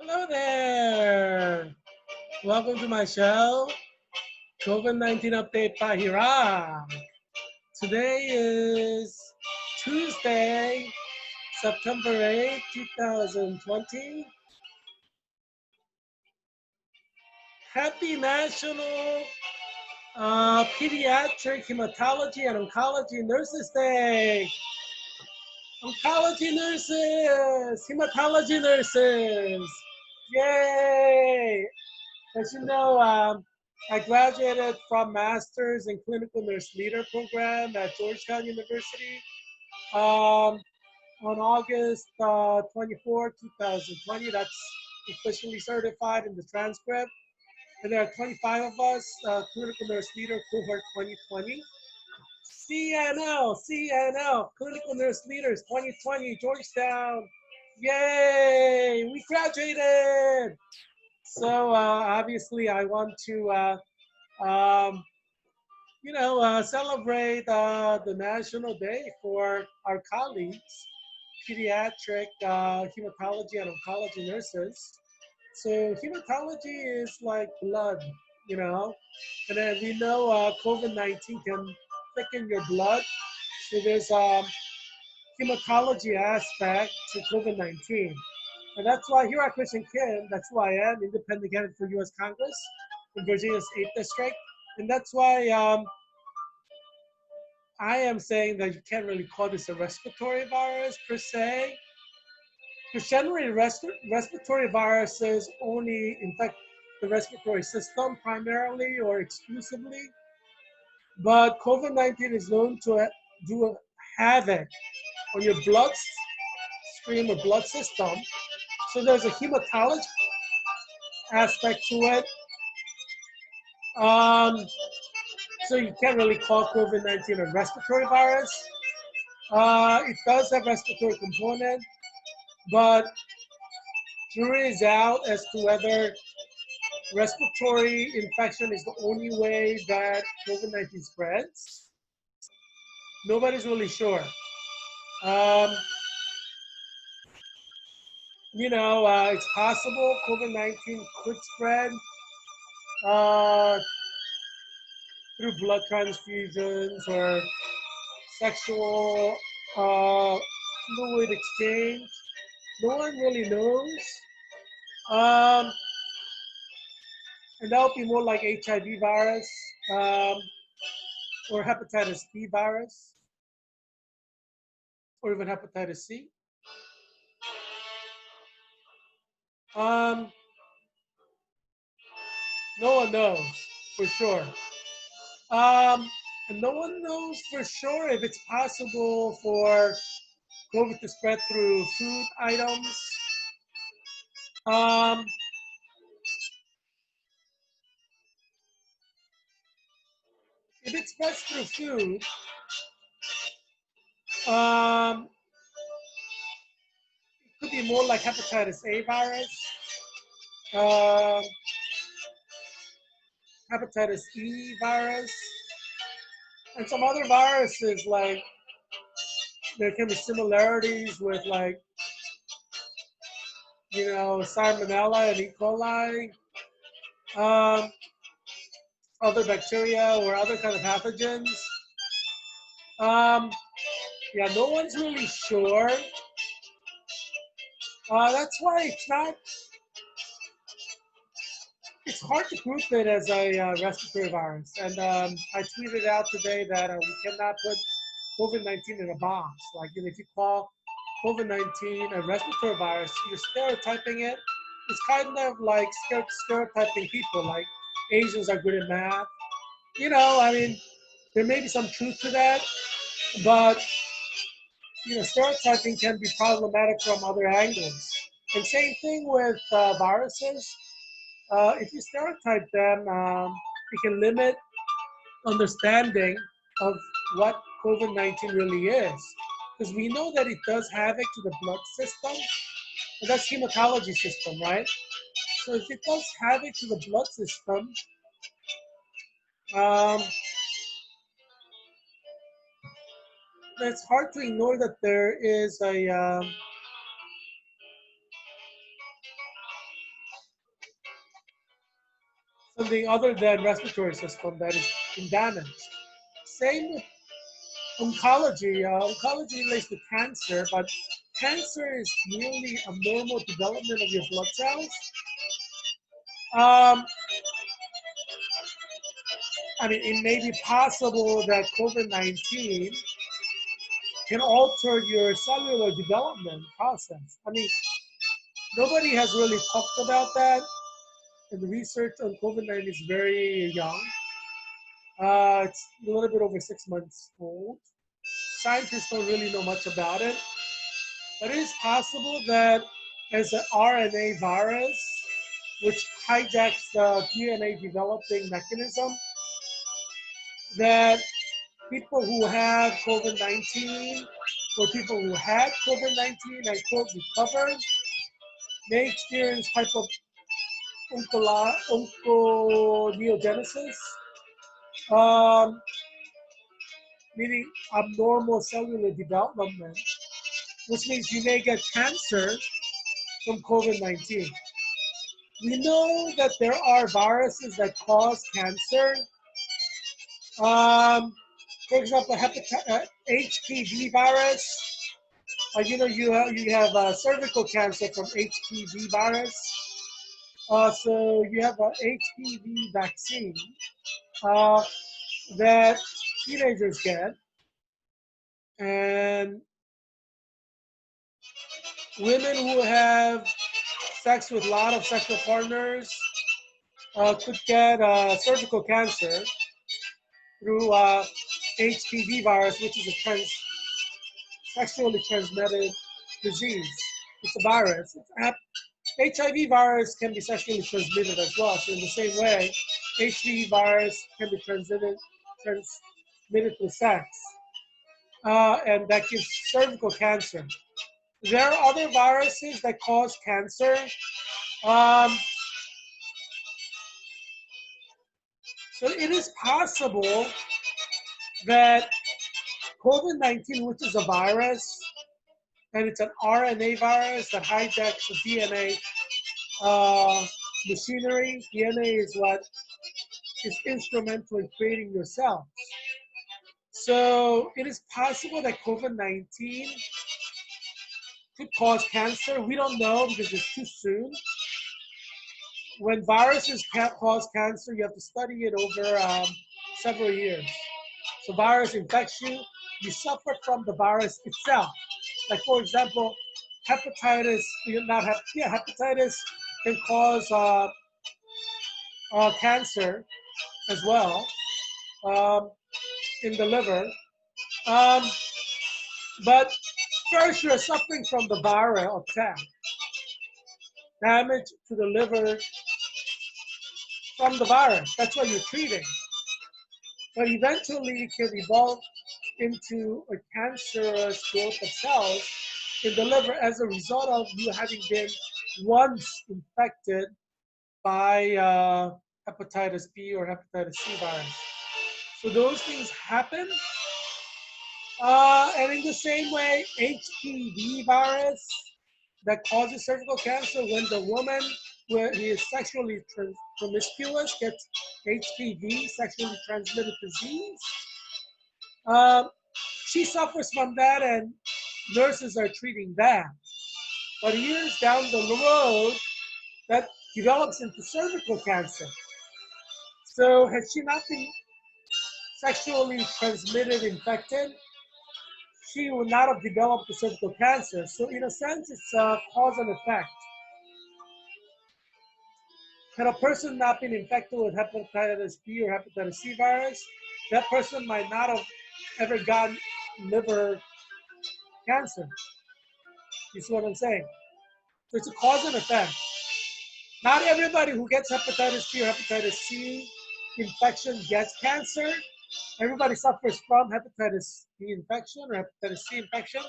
Hello there. Welcome to my show, COVID-19 Update by Heerak. Today is Tuesday, September 8th, 2020. Happy National Pediatric Hematology and Oncology Nurses Day. Oncology nurses, hematology nurses. Yay! As you know, I graduated from Master's in Clinical Nurse Leader program at Georgetown University um, on August 24, 2020. That's officially certified in the transcript. And there are 25 of us, Clinical Nurse Leader Cohort 2020. CNL, Clinical Nurse Leaders 2020, Georgetown. Yay! We graduated! So obviously, I want to, um, celebrate the National Day for our colleagues, pediatric hematology and oncology nurses. So hematology is like blood, you know, and then we know COVID-19 can thicken your blood. So there's hematology aspect to COVID-19. And that's why here at Christian Kim, that's who I am, independent candidate for U.S. Congress in Virginia's 8th District. And that's why I am saying that you can't really call this a respiratory virus per se. Because generally, respiratory viruses only infect the respiratory system primarily or exclusively. But COVID-19 is known to do a havoc on your bloodstream or blood system. So there's a hematology aspect to it. Um, so you can't really call COVID-19 a respiratory virus. It does have respiratory component, but jury is out as to whether respiratory infection is the only way that COVID-19 spreads. Nobody's really sure. Um, it's possible COVID-19 could spread uh, through blood transfusions or sexual fluid exchange. No one really knows. Um, and that would be more like HIV virus um, or hepatitis B virus or even hepatitis C. Um, no one knows for sure. And no one knows for sure if it's possible for COVID to spread through food items. Um, if it spreads through food, um, it could be more like hepatitis A virus, um, hepatitis E virus, and some other viruses like there can be similarities with like, Salmonella and E. coli, um, other bacteria or other kind of pathogens. Um, yeah, no one's really sure. That's why it's hard to group it as a respiratory virus. And I tweeted out today that we cannot put COVID-19 in a box. Like, if you call COVID-19 a respiratory virus, you're stereotyping it. It's kind of like stereotyping people, like Asians are good at math. I mean, there may be some truth to that, but stereotyping can be problematic from other angles. And same thing with viruses. If you stereotype them, it can limit understanding of what COVID-19 really is. Because we know that it does havoc to the blood system, and that's hematology system, right? So if it does havoc to the blood system, um, it's hard to ignore that there is something other than respiratory system that is been damaged. Same with oncology. Oncology relates to cancer, but cancer is merely a normal development of your blood cells. Um, I mean, it may be possible that COVID-19 can alter your cellular development process. I mean, nobody has really talked about that, and the research on COVID-19 is very young. It's a little bit over 6 months old. Scientists don't really know much about it, but it is possible that as an RNA virus, which hijacks the DNA developing mechanism, that people who have COVID-19 or people who had COVID-19 and quote recovered may experience type of onconeogenesis, um, meaning abnormal cellular development, which means you may get cancer from COVID-19. We know that there are viruses that cause cancer. For example, HPV virus. You have cervical cancer from HPV virus. So you have a HPV vaccine uh, that teenagers get, and women who have sex with a lot of sexual partners could get cervical cancer through HPV virus, which is a sexually transmitted disease. It's a virus. HIV virus can be sexually transmitted as well. So in the same way, HPV virus can be transmitted through sex, and that gives cervical cancer. There are other viruses that cause cancer. Um, so it is possible that COVID-19, which is a virus, and it's an RNA virus that hijacks the DNA machinery. DNA is what is instrumental in creating your cells. So it is possible that COVID-19 could cause cancer. We don't know because it's too soon. When viruses cause cancer, you have to study it over several years. So virus infects you, you suffer from the virus itself. Like for example, hepatitis, hepatitis can cause cancer as well um, in the liver. Um, but first, you're suffering from the viral attack, damage to the liver from the virus. That's what you're treating. But eventually, it can evolve into a cancerous growth of cells in the liver as a result of you having been once infected by hepatitis B or hepatitis C virus. So those things happen. And in the same way, HPV virus that causes cervical cancer, when the woman who is sexually promiscuous gets HPV, sexually transmitted disease, um, she suffers from that, and nurses are treating that. But years down the road, that develops into cervical cancer. So had she not been sexually transmitted infected, she would not have developed the cervical cancer. So in a sense, it's a cause and effect. Had a person not been infected with hepatitis B or hepatitis C virus, that person might not have ever gotten liver cancer. You see what I'm saying? So it's a cause and effect. Not everybody who gets hepatitis B or hepatitis C infection gets cancer. Everybody suffers from hepatitis B infection or hepatitis C infection.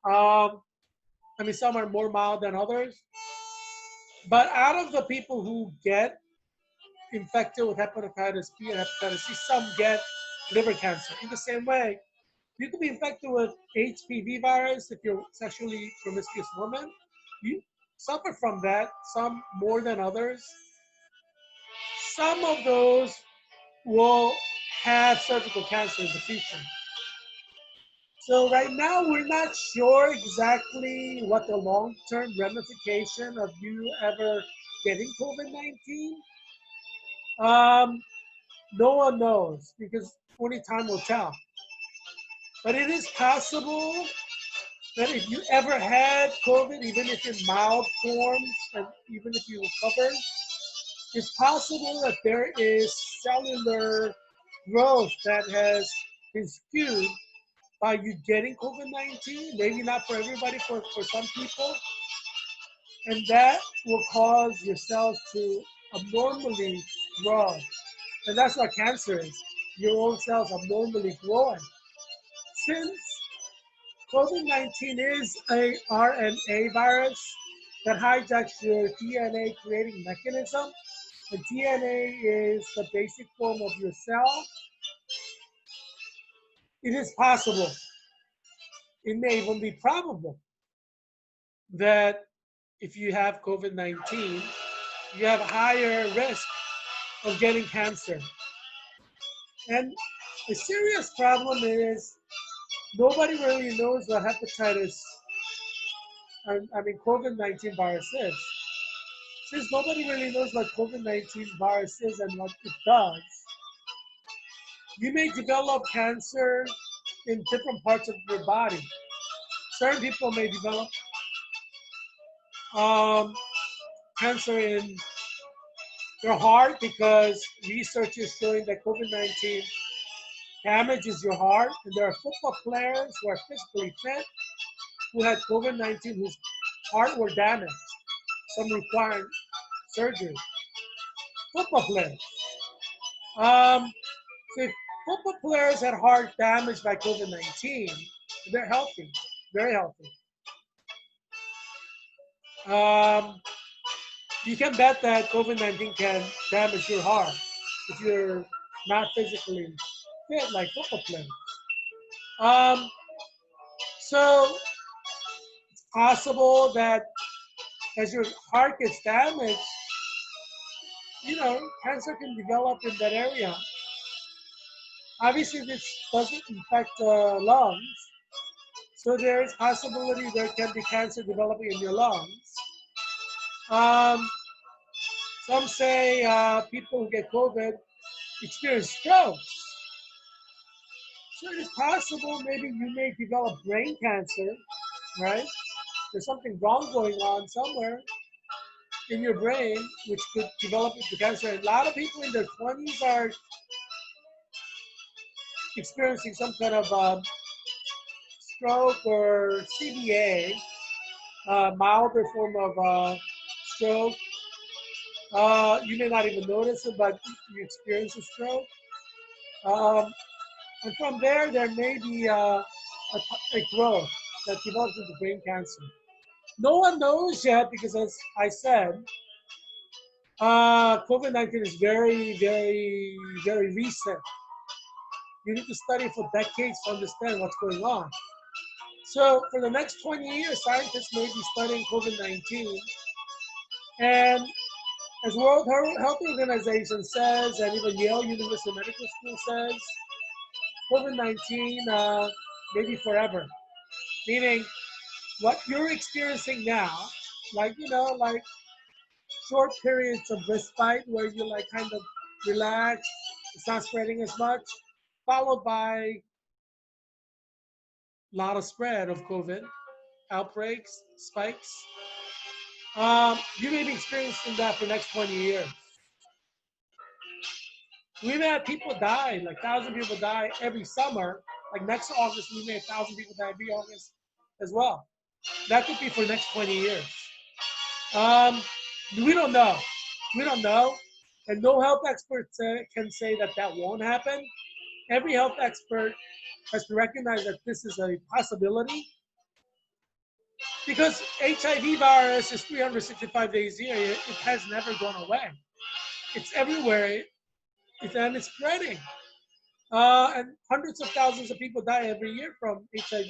I mean, some are more mild than others. But out of the people who get infected with hepatitis B and hepatitis C, some get liver cancer. In the same way, you could be infected with HPV virus if you're a sexually promiscuous woman. You suffer from that, some more than others. some of those will have cervical cancer in the future. So right now, we're not sure exactly what the long-term ramification of you ever getting COVID-19. Um, no one knows because only time will tell. But it is possible that if you ever had COVID, even if in mild forms, and even if you recovered, it's possible that there is cellular growth that has been skewed by you getting COVID-19, maybe not for everybody, for some people, and that will cause your cells to abnormally grow. And that's what cancer is. Your own cells abnormally growing. Since COVID-19 is a RNA virus that hijacks your DNA creating mechanism, the DNA is the basic form of your cell. It is possible, it may even be probable, that if you have COVID-19, you have a higher risk of getting cancer. And the serious problem is nobody really knows what COVID-19 virus is. Since nobody really knows what COVID-19 virus is and what it does, you may develop cancer in different parts of your body. Certain people may develop cancer in their heart because research is showing that COVID-19 damages your heart. And there are football players who are physically fit who had COVID-19 whose heart were damaged, some requiring surgery. Football players. So if football players had heart damage by COVID-19, they're healthy, very healthy. You can bet that COVID-19 can damage your heart if you're not physically fit like football players. Um, so it's possible that as your heart gets damaged, cancer can develop in that area. Obviously, this doesn't infect the lungs, so there is possibility there can be cancer developing in your lungs. Um, some say people who get COVID experience strokes. So it is possible maybe you may develop brain cancer, right? There's something wrong going on somewhere in your brain which could develop into cancer. And a lot of people in their 20s are experiencing some kind of stroke or CVA, milder form of stroke. You may not even notice it, but you experience a stroke. And from there may be a growth that develops into brain cancer. No one knows yet because, as I said, COVID-19 is very, very, very recent. You need to study for decades to understand what's going on. So for the next 20 years, scientists may be studying COVID-19. And as World Health Organization says, and even Yale University Medical School says, COVID-19 may be forever. Meaning, what you're experiencing now, like short periods of respite where you kind of relax, it's not spreading as much, followed by a lot of spread of COVID, outbreaks, spikes. You may be experiencing that for the next 20 years. We've had people die, like 1,000 people die every summer. Like next August, we may have 1,000 people die every August as well. That could be for the next 20 years. We don't know. We don't know. And no health expert can say that that won't happen. Every health expert has to recognize that this is a possibility because HIV virus is 365 days a year. It has never gone away. It's everywhere, and it's spreading. And hundreds of thousands of people die every year from HIV.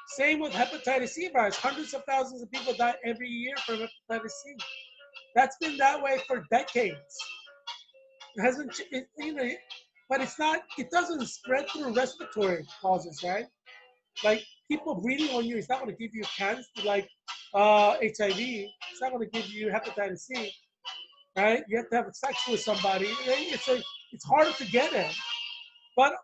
Same with hepatitis C virus. Hundreds of thousands of people die every year from hepatitis C. That's been that way for decades. It hasn't, but it's not. It doesn't spread through respiratory causes, right? Like people breathing on you, it's not going to give you cancer, like HIV. It's not going to give you hepatitis C, right? You have to have sex with somebody. It's harder to get it. But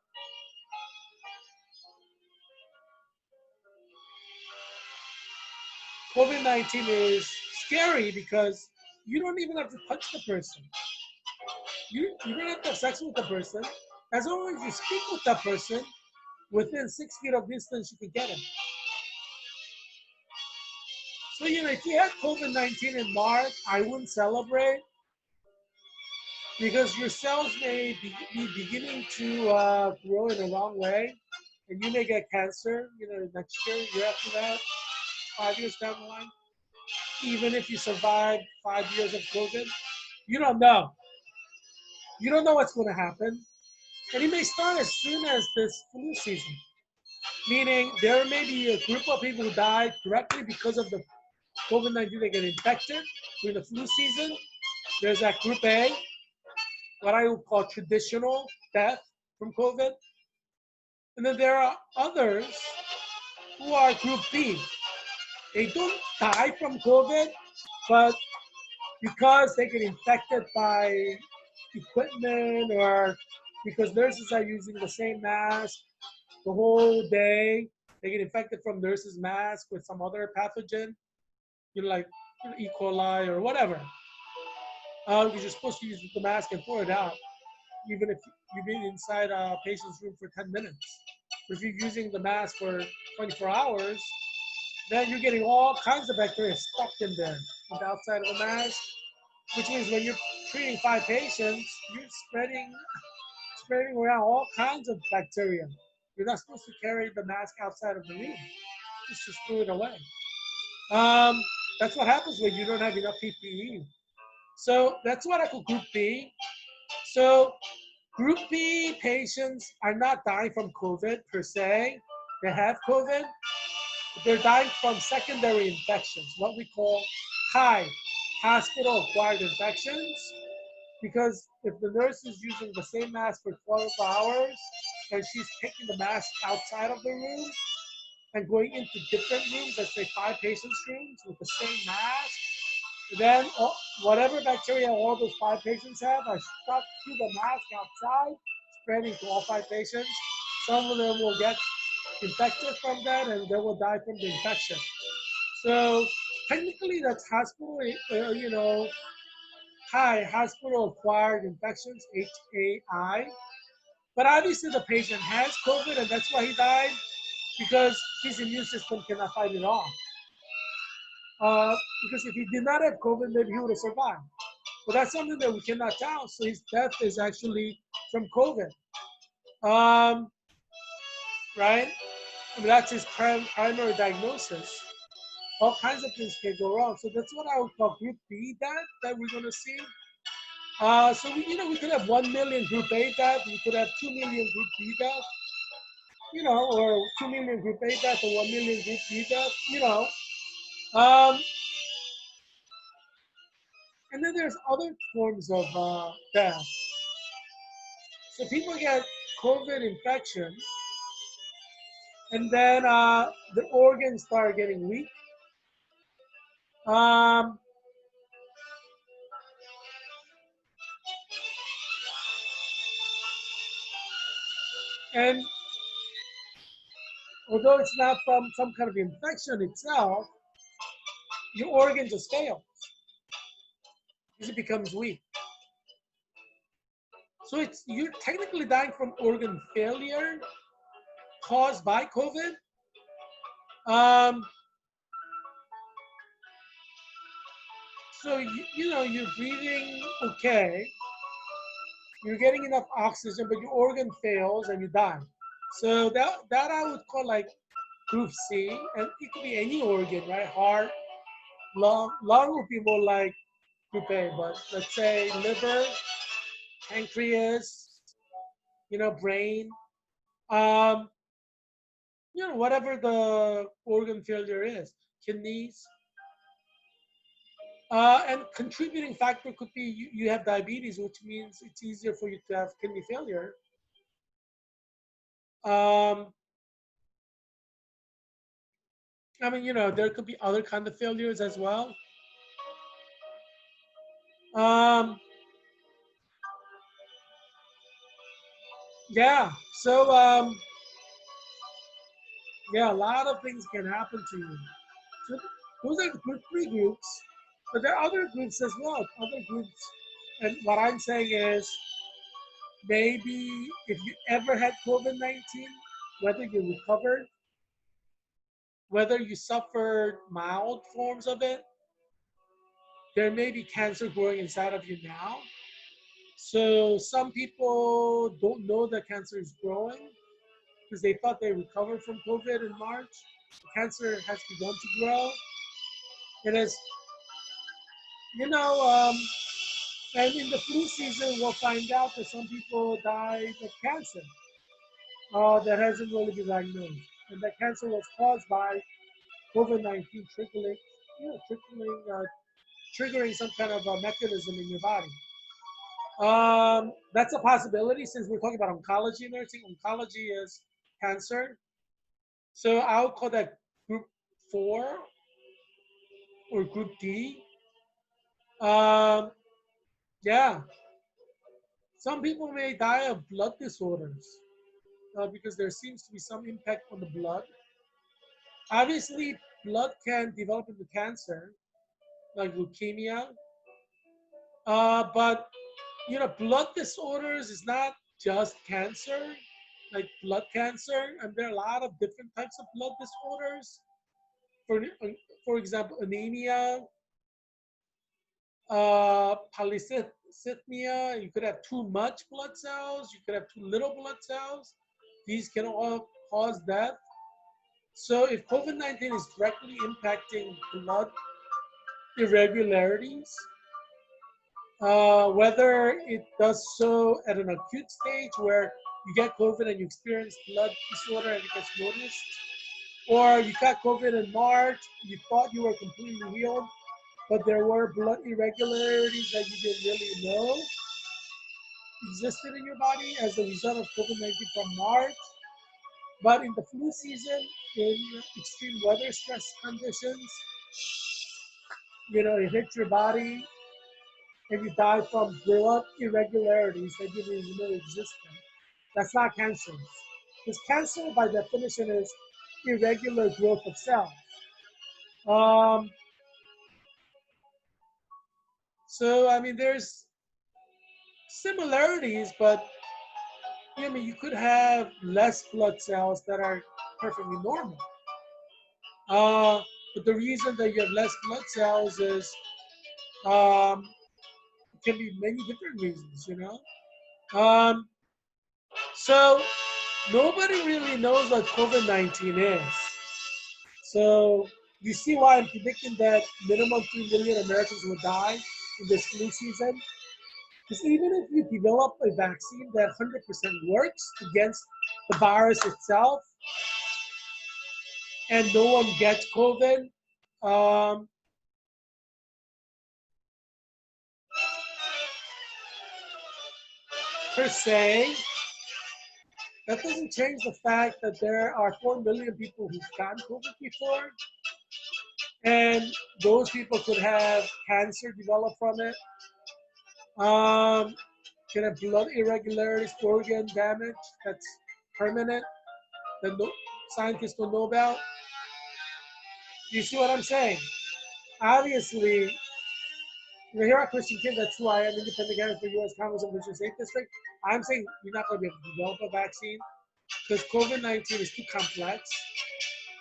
COVID-19 is scary because you don't even have to touch the person. You don't have to have sex with the person. As long as you speak with that person, within 6 feet of distance, you can get it. So, if you had COVID-19 in March, I wouldn't celebrate because your cells may be beginning to grow in the wrong way, and you may get cancer, next year, year after that, 5 years down the line. Even if you survive 5 years of COVID, you don't know. You don't know what's going to happen. And it may start as soon as this flu season, meaning there may be a group of people who died directly because of the COVID-19. They get infected during the flu season. There's that group A, what I would call traditional death from COVID. And then there are others who are group B. They don't die from COVID, but because they get infected by equipment or because nurses are using the same mask the whole day, they get infected from nurses' mask with some other pathogen, like E. coli or whatever. Because you're supposed to use the mask and pour it out, even if you've been inside a patient's room for 10 minutes. If you're using the mask for 24 hours, then you're getting all kinds of bacteria stuck in there on the outside of the mask, which means when you're treating 5 patients, you're spreading around all kinds of bacteria. You're not supposed to carry the mask outside of the room. Just throw it away. Um, that's what happens when you don't have enough PPE. So that's what I call Group B. So Group B patients are not dying from COVID per se. They have COVID. They're dying from secondary infections, what we call high hospital-acquired infections. Because if the nurse is using the same mask for 12 hours and she's taking the mask outside of the room and going into different rooms, let's say 5 patients' rooms with the same mask, then whatever bacteria all those 5 patients have are stuck to the mask outside, spreading to all 5 patients. Some of them will get infected from that and they will die from the infection. So technically that's hospital, high hospital-acquired infections, HAI. But obviously the patient has COVID and that's why he died, because his immune system cannot fight it off. Because if he did not have COVID, maybe he would have survived. But that's something that we cannot tell. So his death is actually from COVID. Right? I mean, that's his primary diagnosis. All kinds of things can go wrong. So that's what I would call Group B death that we're going to see. So we could have 1 million Group A death. We could have 2 million Group B death. Or 2 million Group A death or 1 million Group B death. Um, and then there's other forms of death. So people get COVID infection, and then the organs start getting weak. Um, and although it's not from some kind of infection itself, your organ just fails because it becomes weak. So you're technically dying from organ failure caused by COVID. Um, so you're breathing okay, you're getting enough oxygen, but your organ fails and you die. So that I would call like Group C, and it could be any organ, right? Heart, lung would be more like Group A, but let's say liver, pancreas, brain, um, whatever the organ failure is, kidneys. And contributing factor could be you have diabetes, which means it's easier for you to have kidney failure. Um, I mean, there could be other kind of failures as well. Um, yeah. So yeah, a lot of things can happen to you. So those are the three groups, but there are other groups as well. Other groups, and what I'm saying is maybe if you ever had COVID-19, whether you recovered, whether you suffered mild forms of it, there may be cancer growing inside of you now. So some people don't know that cancer is growing because they thought they recovered from COVID in March. The cancer has begun to grow. It is, you know, and in the flu season, we'll find out that some people died of cancer that hasn't really been diagnosed. And that cancer was caused by COVID-19 triggering some kind of a mechanism in your body. That's a possibility since we're talking about oncology nursing. Oncology is cancer. So I would call that group 4 or group D. Um, yeah, some people may die of blood disorders because there seems to be some impact on the blood. Obviously, blood can develop into cancer, like leukemia. But blood disorders is not just cancer, like blood cancer, and there are a lot of different types of blood disorders. For example, anemia, polycythemia. You could have too much blood cells. You could have too little blood cells. These can all cause death. So if COVID-19 is directly impacting blood irregularities, whether it does so at an acute stage where you get COVID and you experience blood disorder and it gets noticed, or you got COVID in March, you thought you were completely healed, but there were blood irregularities that you didn't really know existed in your body as a result of COVID-19 from March. But in the flu season, in extreme weather stress conditions, it hits your body and you die from blood irregularities that you didn't even know existed. That's not cancer. Because cancer, by definition, is irregular growth of cells. Um, so, I mean, there's similarities, but you could have less blood cells that are perfectly normal. But the reason that you have less blood cells is um, it can be many different reasons. Um, so nobody really knows what COVID-19 is. So you see why I'm predicting that minimum 3 million Americans will die in this flu season? Because even if you develop a vaccine that 100% works against the virus itself and no one gets COVID, um, per se, that doesn't change the fact that there are 4 million people who've gotten COVID before, and those people could have cancer develop from it, can have blood irregularities, organ damage that's permanent that scientists don't know about. You see what I'm saying? Obviously, Heerak Christian Kid, that's who I am, independent candidate for U.S. Congress and Virginia State District. I'm saying you're not going to be able to develop a vaccine because COVID-19 is too complex.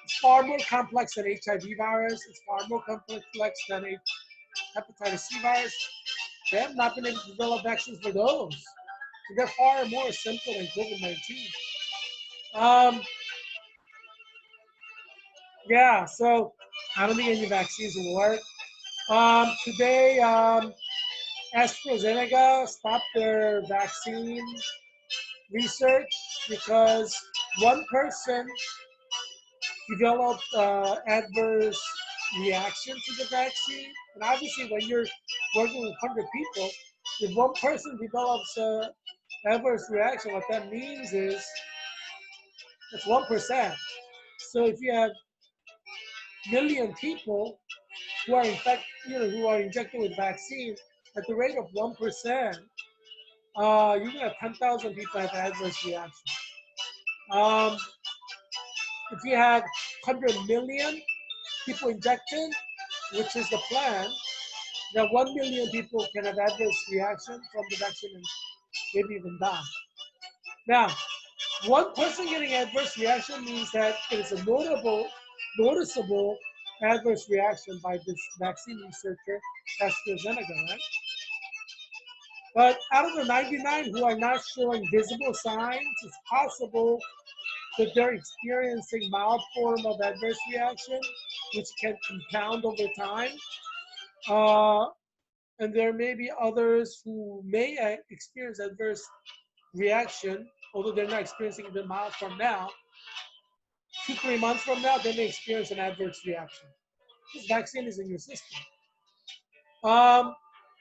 It's far more complex than HIV virus. It's far more complex than a hepatitis C virus. They have not been able to develop vaccines for those. They're far more simple than COVID-19. Um, yeah, so I don't think any vaccines will work. Today, AstraZeneca stopped their vaccine research because one person developed adverse reaction to the vaccine. And obviously, when you're working with 100 people, if one person develops a adverse reaction, what that means is it's 1%. So if you have million people who are infected, who are injected with vaccine at the rate of 1%, you're gonna have 10,000 people have adverse reaction. Um, if you have 100 million people injected, which is the plan, that 1 million people can have adverse reaction from the vaccine and maybe even die. Now, one person getting adverse reaction means that it is a noticeable adverse reaction by this vaccine researcher, AstraZeneca, right? But out of the 99 who are not showing visible signs, it's possible that they're experiencing mild form of adverse reaction, which can compound over time. Uh, and there may be others who may experience adverse reaction, although they're not experiencing the mild from now. 2, 3 months from now, they may experience an adverse reaction. This vaccine is in your system. Um,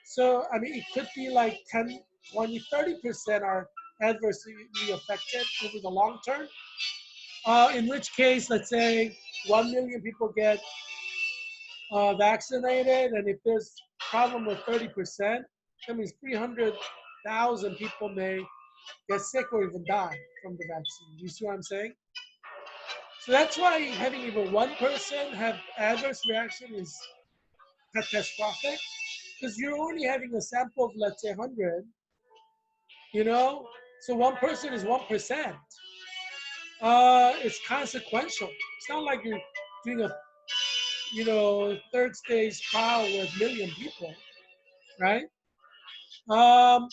so, I mean, it could be like 10, 20, 30% are adversely affected over the long term. In which case, let's say 1 million people get vaccinated, and if there's a problem with 30%, that means 300,000 people may get sick or even die from the vaccine. You see what I'm saying? So that's why having even one person have adverse reaction is catastrophic, because you're only having a sample of, let's say, 100, you know? So one person is 1%. It's consequential. It's not like you're doing a, third stage trial with a million people, right? Um,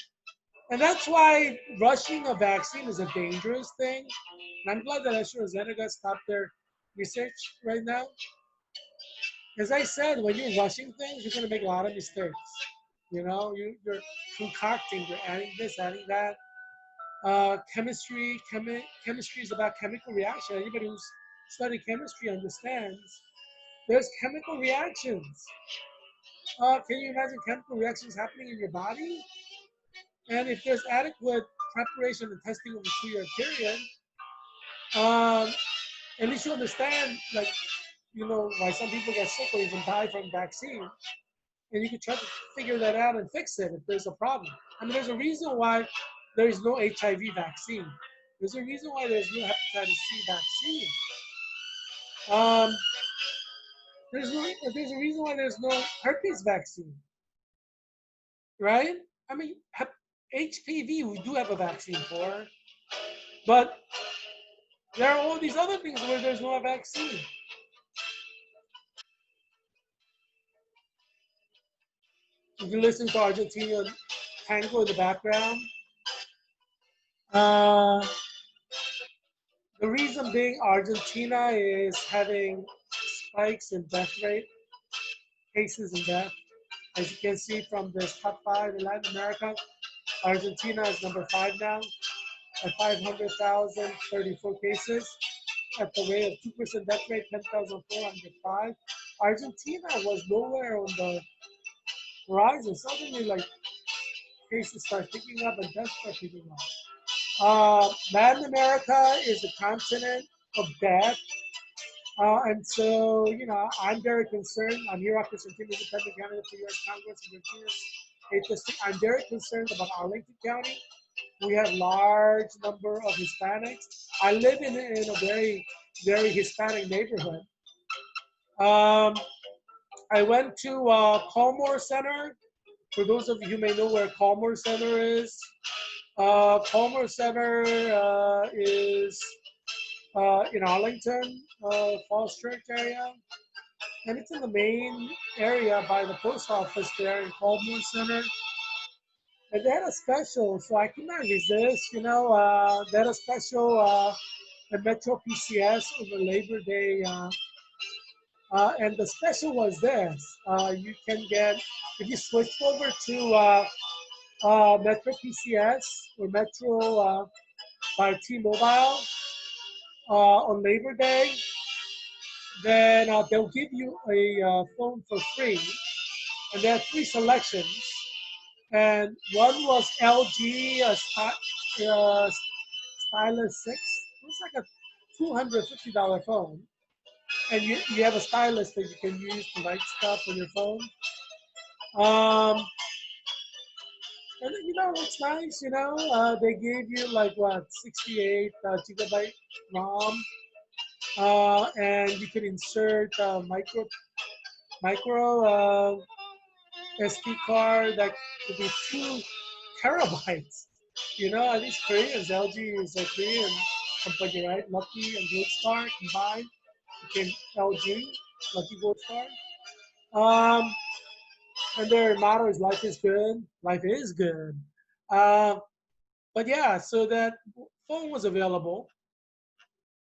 and that's why rushing a vaccine is a dangerous thing. And I'm glad that AstraZeneca stopped their research right now. As I said, when you're rushing things, you're going to make a lot of mistakes. You're concocting, you're adding this, adding that. Chemistry is about chemical reaction. Anybody who's studied chemistry understands there's chemical reactions. Can you imagine chemical reactions happening in your body? And if there's adequate preparation and testing over a 2-year period, um, at least you understand, like, why some people get sick or even die from vaccine. And you can try to figure that out and fix it if there's a problem. I mean, there's a reason why there is no HIV vaccine. There's a reason why there's no hepatitis C vaccine. Um, there's a reason why there's no herpes vaccine, right? I mean, HPV we do have a vaccine for, but there are all these other things where there's no vaccine. You can listen to Argentinian tango in the background. Uh, the reason being Argentina is having spikes in death rate, cases and death. As you can see from this top 5 in Latin America, Argentina is number 5 now at 500,000, 34 cases. At the rate of 2% death rate, 10,405. Argentina was nowhere on the horizon. Suddenly, like, cases start picking up and deaths start picking up. Latin America is the continent of death. And so, I'm very concerned. I'm Heerak, independent candidate for U.S. Congress in Virginia's 8th District. I'm very concerned about Arlington County. We have large number of Hispanics. I live in a very, very Hispanic neighborhood. I went to Colmore Center. For those of you who may know where Colmore Center is, Colmore Center is in Arlington, Falls Church area. And it's in the main area by the post office there in Colmore Center. And they had a special, so I could not resist. They had a special at Metro PCS over Labor Day. And the special was this. You can get, if you switch over to Metro PCS or Metro by T-Mobile on Labor Day, then they'll give you a phone for free, and there are three selections. And one was LG, Stylus 6. It was like a $250 phone. And you have a stylus that you can use to write stuff on your phone. Um, and it's nice. They gave you like what 68 gigabyte ROM, and you could insert micro SD card that could be 2 terabytes. These Koreans, LG is a Korean company, right? Lucky and Gold Star combined became LG, Lucky Gold Star. Um, and their motto is "Life is good." Life is good. Uh, but yeah, so that phone was available.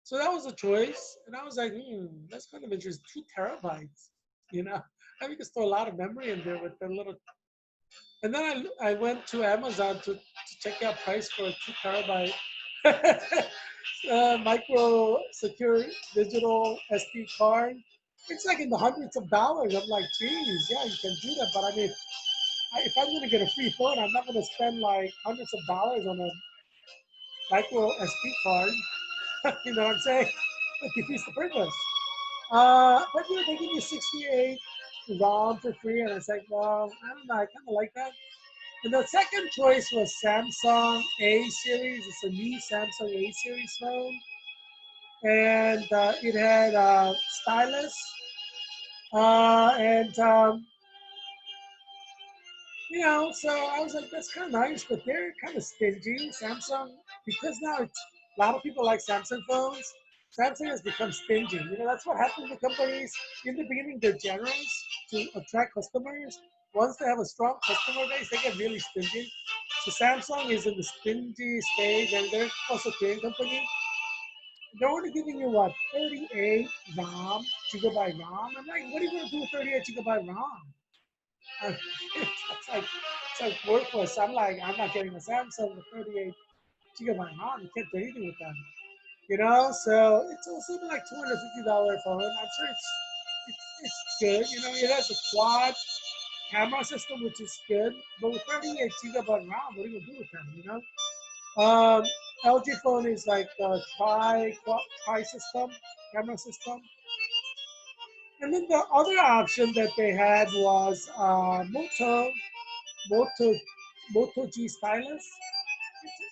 So that was a choice, and I was like, that's kind of interesting. 2 terabytes, you know. I think you can store a lot of memory in there with the little. And then I went to Amazon to check out price for a 2 terabyte micro secure digital SD card. It's like in the hundreds of dollars. I'm like, geez, yeah, you can do that. But I mean, if I'm going to get a free phone, I'm not going to spend like hundreds of dollars on a micro SD card. You know what I'm saying? It defeats the purpose. But they give you 68 ROM for free, and I was like, well, I don't know, I kind of like that. And the second choice was Samsung A series. It's a new Samsung A series phone, and it had stylus, and so I was like, that's kind of nice, but they're kind of stingy. Samsung, because now a lot of people like Samsung phones. Samsung has become stingy. That's what happens to companies. In the beginning, they're generous to attract customers. Once they have a strong customer base, they get really stingy. So Samsung is in the stingy stage, and they're also a Korean company. They're only giving you what 38 ROM, gigabyte ROM. I'm like, what are you going to do with 38 gigabyte ROM? It's like worthless. I'm like, I'm not getting a Samsung with 38 gigabyte RAM. You can't do anything with them. So it's also like $250 phone. I'm sure it's good. It has a quad camera system, which is good. But with 38 gigabyte RAM, what are you gonna do with them? LG phone is like the tri system, camera system. And then the other option that they had was Moto Moto G stylus.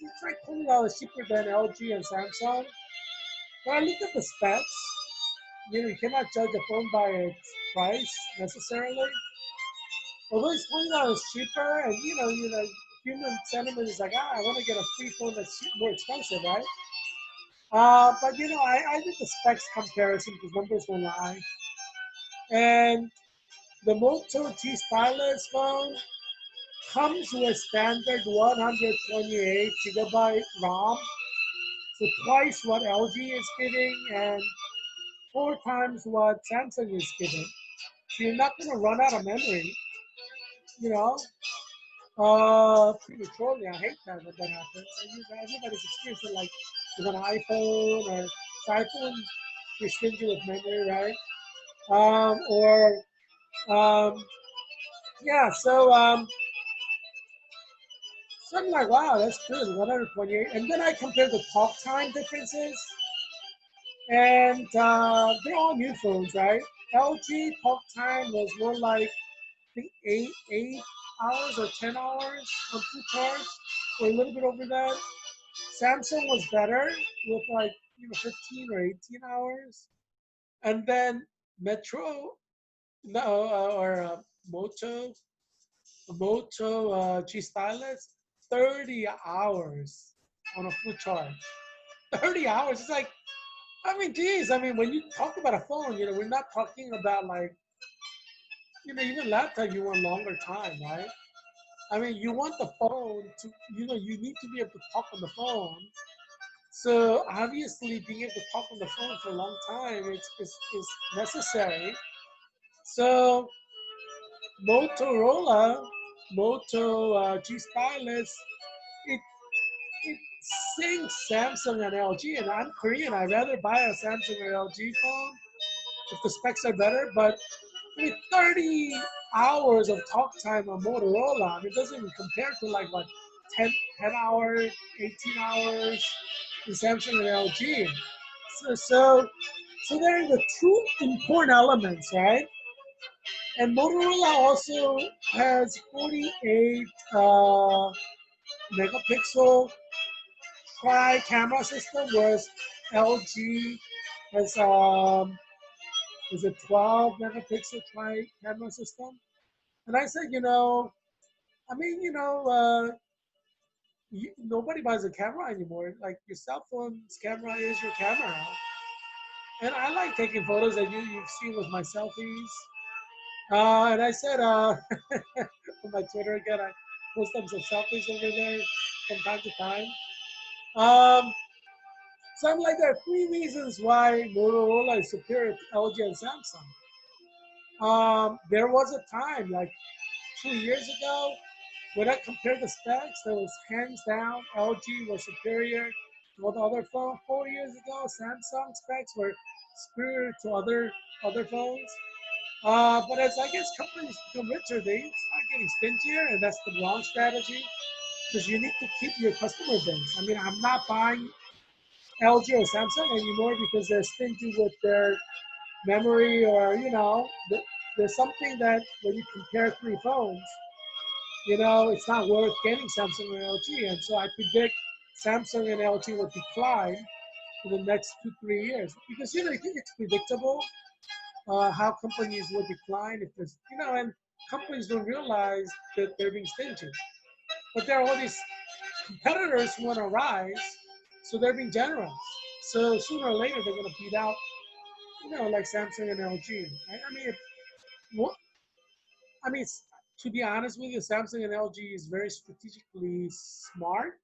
It's like $20 cheaper than LG and Samsung. But I looked at the specs. You cannot judge a phone by its price necessarily. Although it's $20 cheaper, and human sentiment is like, I want to get a free phone that's more expensive, right? But I did the specs comparison because numbers don't lie. And the Moto G stylus phone comes with standard 128 gigabyte ROM, so twice what LG is giving and 4 times what Samsung is giving. So you're not going to run out of memory, you know, prematurely. I hate that when that happens. Everybody's experienced it, like with an iPhone or iPhone, you're stingy with memory, right? Or yeah, so I'm like, wow, that's good, 128. And then I compared the talk time differences, and they're all new phones, right? LG talk time was more like, I think, 8 hours or 10 hours on full charge, or a little bit over that. Samsung was better with like 15 or 18 hours, and then Metro, no, or Moto G Stylus, 30 hours on a full charge. 30 hours. It's like, I mean, geez, I mean, when you talk about a phone, we're not talking about like, even laptop, you want longer time, right? I mean, you want the phone to, you need to be able to talk on the phone. So obviously, being able to talk on the phone for a long time is necessary. So Motorola, Moto G Stylus, it it syncs Samsung and LG, and I'm Korean. I'd rather buy a Samsung or LG phone if the specs are better. But I mean, 30 hours of talk time on Motorola, I mean, it doesn't even compare to like what 10 hours, 18 hours in Samsung and LG. So there are the two important elements, right? And Motorola also has 48 megapixel tri camera system, whereas LG has is a 12 megapixel tri camera system. And I said, I mean, nobody buys a camera anymore. Like your cell phone's camera is your camera. And I like taking photos that you've seen with my selfies. And I said, on my Twitter again, I post them some selfies over there from time to time. Um, so I'm like, there are three reasons why Motorola is superior to LG and Samsung. There was a time, like 2 years ago, when I compared the specs, there was hands down LG was superior to what other phone. 4 years ago, Samsung specs were superior to other phones. But as I guess companies become richer, they start getting stingier, and that's the wrong strategy because you need to keep your customer base. I mean, I'm not buying LG or Samsung anymore because they're stingy with their memory, or there's something that when you compare three phones, it's not worth getting Samsung or LG. And so I predict Samsung and LG will decline for the next 2-3 years because I think it's predictable how companies will decline if there's and companies don't realize that they're being stingy. But there are all these competitors who want to rise, so they're being generous. So sooner or later they're going to beat out like Samsung and LG. I mean, what I mean, to be honest with you, Samsung and LG is very strategically smart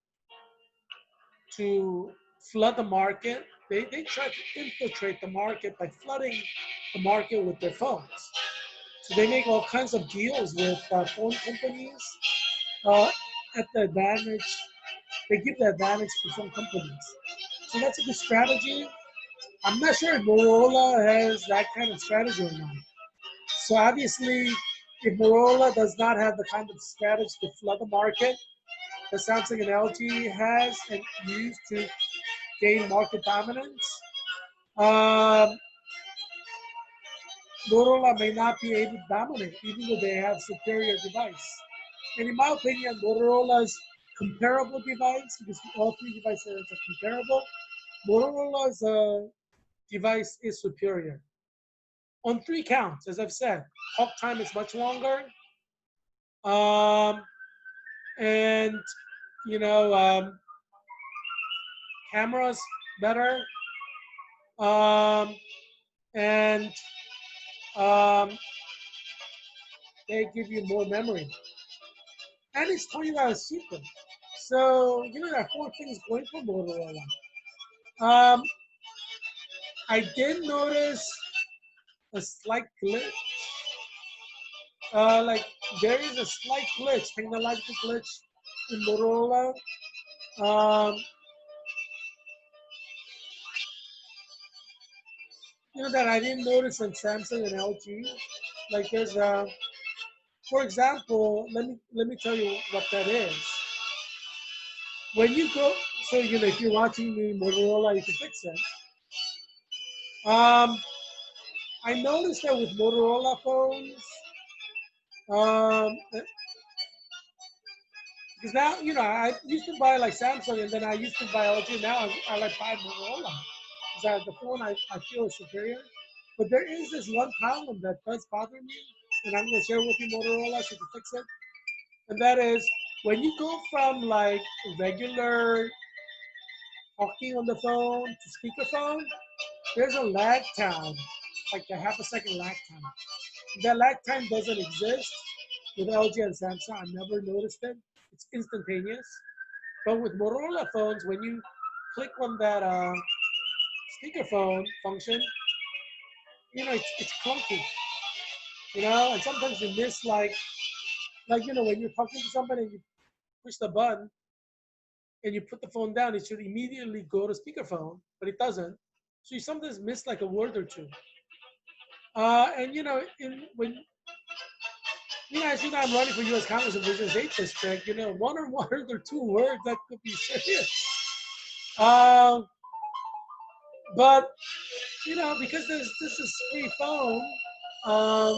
to flood the market. They try to infiltrate the market by flooding the market with their phones. So they make all kinds of deals with phone companies uh, at the advantage. They give the advantage to some companies. So that's a good strategy. I'm not sure if Motorola has that kind of strategy or not. So obviously, if Motorola does not have the kind of strategy to flood the market that Samsung and LG has and use to gain market dominance, um, Motorola may not be able to dominate, even though they have superior device. And in my opinion, Motorola's comparable device, because all three devices are comparable, Motorola's device is superior on three counts. As I've said, talk time is much longer, um, and you know, um, cameras better, um, and um, they give you more memory, and it's $20 cheaper. So there are four things going for Motorola. Um, I did notice a slight glitch. Like there is a slight glitch, technological glitch in Motorola. Um, that I didn't notice in Samsung and LG. Like there's a, for example, let me tell you what that is. When you go, so if you're watching the Motorola, you can fix it. Um, I noticed that with Motorola phones, um, because now I used to buy like Samsung, and then I used to buy LG. Now I like buy Motorola because the phone I feel is superior. But there is this one problem that does bother me, and I'm going to share with you Motorola so you can fix it. And that is when you go from like regular talking on the phone to speakerphone, there's a lag time, like a half a second lag time. That lag time doesn't exist with LG and Samsung. I never noticed it. It's instantaneous. But with Motorola phones, when you click on that speakerphone function, it's clunky. And sometimes you miss when you're talking to somebody and you push the button and you put the phone down, it should immediately go to speakerphone, but it doesn't. So you sometimes miss like a word or two. And as I'm running for U.S. Congress in Virginia's 8th district, one or two words that could be serious. Um, but because this is free phone, um,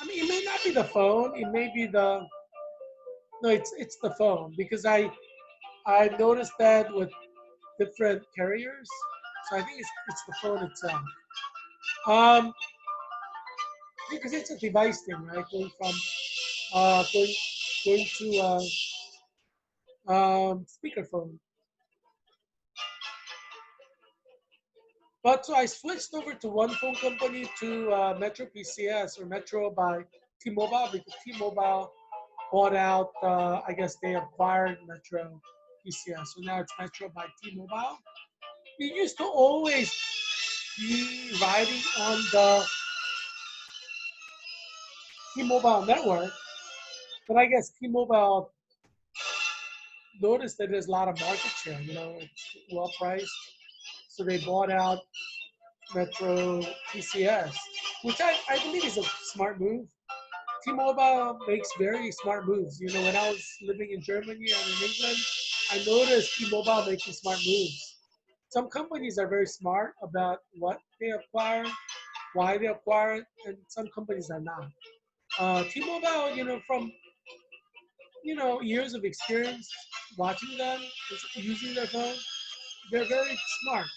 I mean, it may not be the phone. It may be the no. It's the phone because I noticed that with different carriers. So I think it's the phone itself. Um, because it's a device thing, right? Going from going to speakerphone. But so I switched over to one phone company to Metro PCS or Metro by T-Mobile because T-Mobile bought out. I guess they acquired Metro PCS, so now it's Metro by T-Mobile. We used to always be riding on the T-Mobile network, but I guess T-Mobile noticed that there's a lot of market share. It's well priced, so they bought out Metro PCS, which I believe is a smart move. T-Mobile makes very smart moves. When I was living in Germany and in England, I noticed T-Mobile making smart moves. Some companies are very smart about what they acquire, why they acquire it, and some companies are not. T-Mobile, from years of experience watching them using their phone, they're very smart.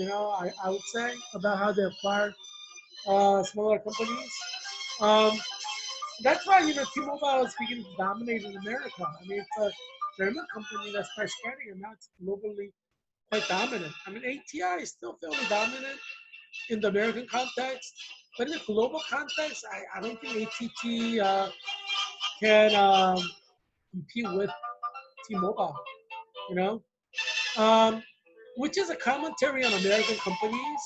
I would say about how they acquire smaller companies. Um, that's why T-Mobile is beginning to dominate in America. I mean, it's a German company that's quite spreading, and now it's globally quite dominant. I mean, ATI is still fairly dominant in the American context, but in the global context, I don't think ATT can compete with T-Mobile. You know, um, which is a commentary on American companies.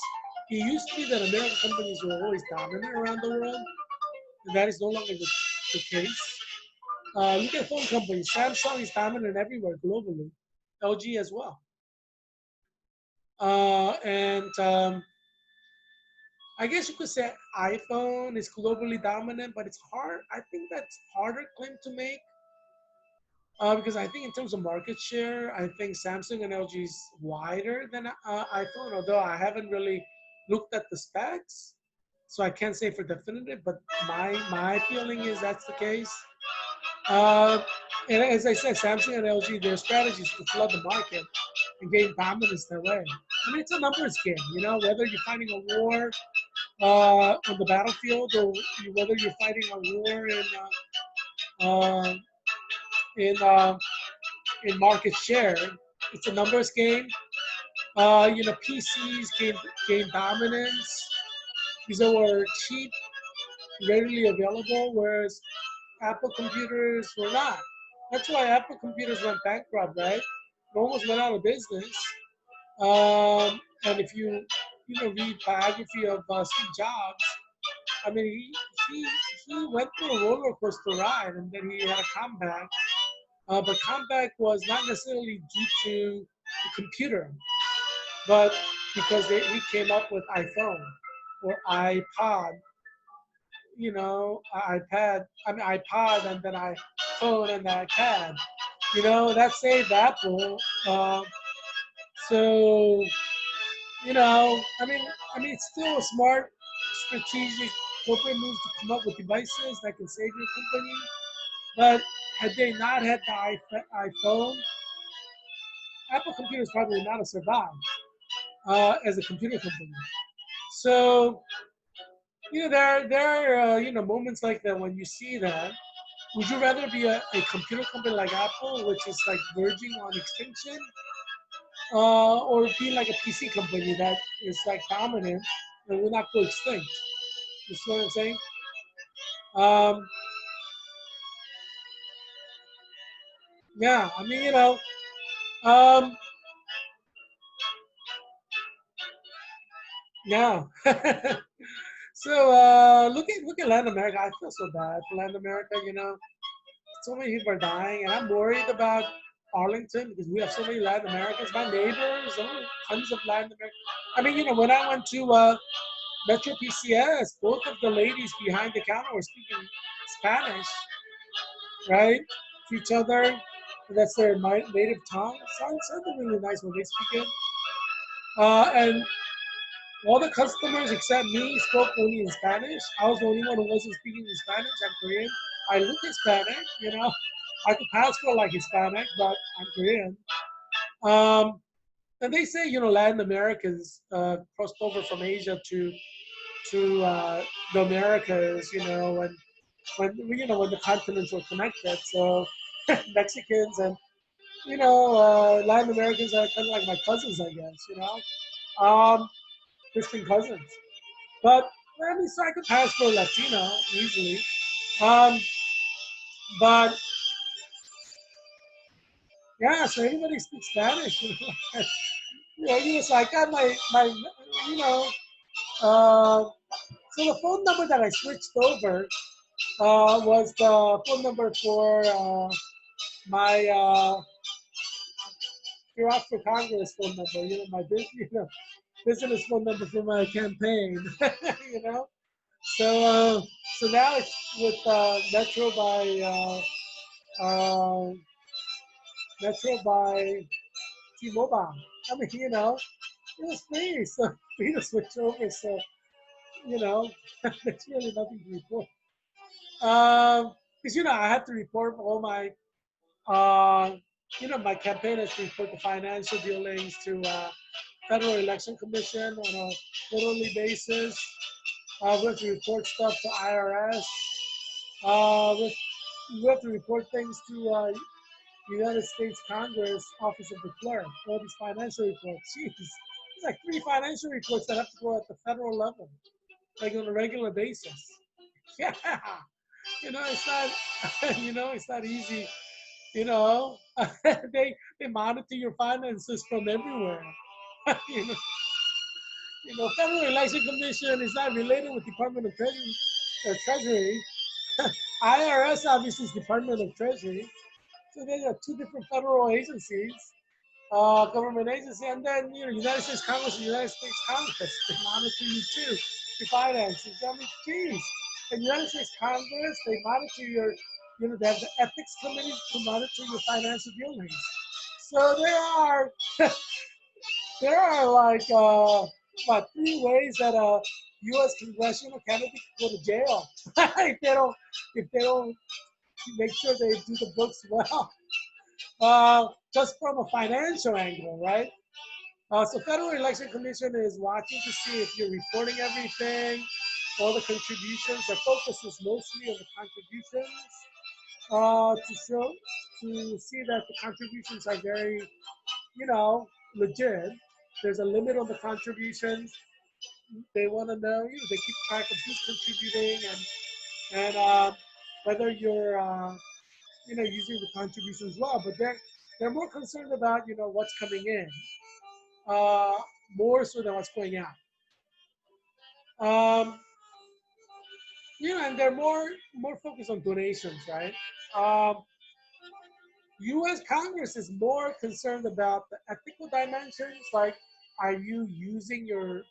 It used to be that American companies were always dominant around the world, and that is no longer the case. Look at phone companies. Samsung is dominant everywhere globally. LG as well. And I guess you could say iPhone is globally dominant, but it's hard. I think that's harder claim to make because I think in terms of market share, I think Samsung and LG is wider than iPhone. Although I haven't really looked at the specs, so I can't say for definitive. But my feeling is that's the case. Uh, and as I said, Samsung and LG, their strategy is to flood the market and gain dominance their way. I mean, it's a numbers game, whether you're fighting a war on the battlefield or whether you're fighting a war uh, in in market share. It's a numbers game. PCs gain dominance because they were cheap, readily available, whereas Apple computers were not. That's why Apple computers went bankrupt, right? They almost went out of business. And if you read biography of Steve Jobs, I mean, he went through a roller coaster ride, and then he had a comeback. But comeback was not necessarily due to the computer, but because he came up with iPhone or iPod, iPad, I mean iPod, and then iPhone and iPad. That saved Apple. So I mean, it's still a smart, strategic corporate move to come up with devices that can save your company. But had they not had the iPhone, Apple computers probably would not have survived as a computer company. So there are moments like that when you see that. Would you rather be a computer company like Apple, which is like verging on extinction, or be like a PC company that is like dominant and will not go extinct? You see what I'm saying? Um, yeah, I mean, um, yeah. So look at Latin America. I feel so bad for Latin America. So many people are dying, and I'm worried about Arlington because we have so many Latin Americans. My neighbors, tons of Latin Americans. I mean, when I went to Metro PCS, both of the ladies behind the counter were speaking Spanish, right, to each other. That's their native tongue. Sounds really nice when they speak it. And all the customers except me spoke only in Spanish. I was the only one who wasn't speaking in Spanish. I'm Korean. I look Hispanic, you know. I could pass for like Hispanic, but I'm Korean. Um, and they say, you know, Latin Americans crossed over from Asia to the Americas, you know, when the continents were connected. So Mexicans and Latin Americans are kind of like my cousins, I guess, you know, distant cousins. But I mean, so I could pass for Latino easily. Um, but yeah, so anybody speaks Spanish, you know. So I got my you know. Uh, so the phone number that I switched over was the phone number for my Heerak for Congress phone number. You know, business phone number for my campaign. you know. So so now it's with Metro uh, by T-Mobile. I mean, you know, it was free, so free to switch over. So you know, there's really nothing to report. Because I have to report all my, uh, my campaign has to report the financial dealings to Federal Election Commission on a quarterly basis. We have to report stuff to IRS. We have to report things to United States Congress Office of the Clerk. All these financial reports. Jeez, there's like 3 financial reports that have to go at the federal level, like on a regular basis. Yeah, it's not, it's not easy. You know, they monitor your finances from everywhere. you know, Federal Election Commission is not related with Department of Treasury. IRS obviously is Department of Treasury. So they are 2 different federal agencies, government agency, and then United States Congress and United States Congress they monitor you too, your finances. I mean, geez, the United States Congress they monitor they have the ethics committee to monitor your financial dealings. So there are like about 3 ways that a U.S. congressional candidate can go to jail if they don't make sure they do the books well. Just from a financial angle, right? So Federal Election Commission is watching to see if you're reporting everything, all the contributions. Their focus is mostly on the contributions to see that the contributions are very, legit. There's a limit on the contributions. They want to know, they keep track of who's contributing and whether you're, using the contributions well. But they're more concerned about, what's coming in, uh, more so than what's going out. Um, and they're more focused on donations, right? Um, U.S. Congress is more concerned about the ethical dimensions, like are you using your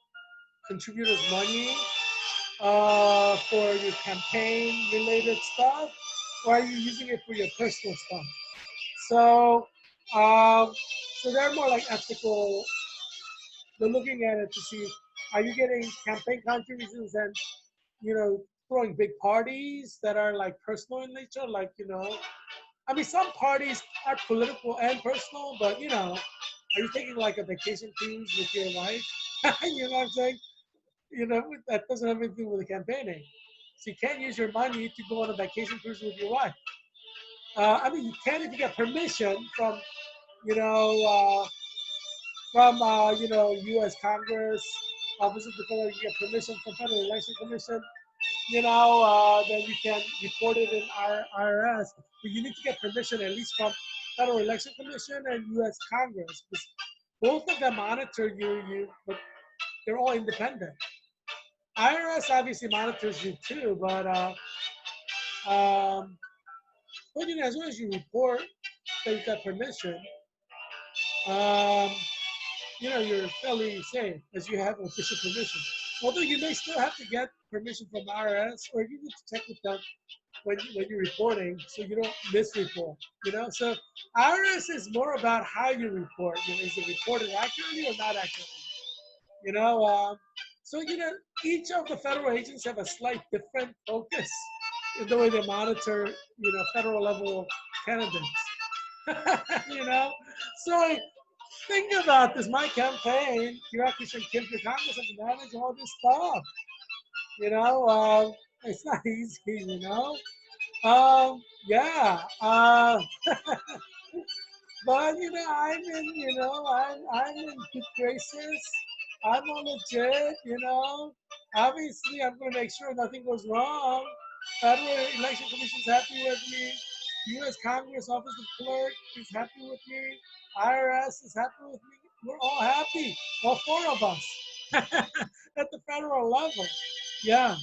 contributors' money for your campaign-related stuff, or are you using it for your personal stuff? So, um, so they're more like ethical. They're looking at it to see, are you getting campaign contributions and throwing big parties that are like personal in nature, like I mean, some parties are political and personal, but are you taking like a vacation cruise with your wife? You know what I'm saying? That doesn't have anything to do with the campaigning. So you can't use your money to go on a vacation cruise with your wife. I mean, you can if you get permission from, you know, U.S. Congress, Office of the Federal, you get permission from Federal Election Commission. Then you can report it in IRS. But you need to get permission at least from Federal Election Commission and U.S. Congress. Because both of them monitor but they're all independent. IRS obviously monitors you too, um, but as long as you report that you got permission, um, you're fairly safe as you have official permission. Although you may still have to get permission from IRS, or you need to check with them when you're reporting, so you don't misreport. So IRS is more about how you report. Is it reported accurately or not accurately? You know, um, so each of the federal agents have a slight different focus in the way they monitor, federal level candidates. you know, so think about this. My campaign, Heerak Kim for Congress, has to manage all this stuff. You know, it's not easy. Yeah. But I'm in good graces. I'm all legit. Obviously, I'm going to make sure nothing goes wrong. Federal Election Commission is happy with me. U.S. Congress Office of Clerk is happy with me. IRS is happy with me. We're all happy, all four of us, at the federal level. Yeah.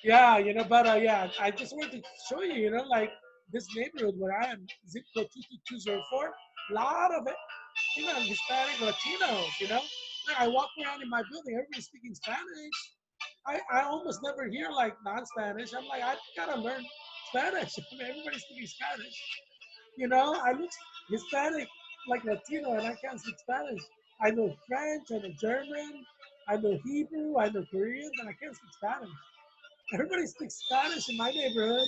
Yeah, but yeah, I just wanted to show you, like this neighborhood where I am, zip code 22204, a lot of it, Hispanic Latinos, When I walk around in my building, everybody's speaking Spanish. I almost never hear like non-Spanish. I'm like, I gotta learn Spanish. I mean, everybody's speaking Spanish. I look Hispanic, like Latino, and I can't speak Spanish. I know French, I know German, I know Hebrew, I know Korean, but I can't speak Spanish. Everybody speaks Spanish in my neighborhood.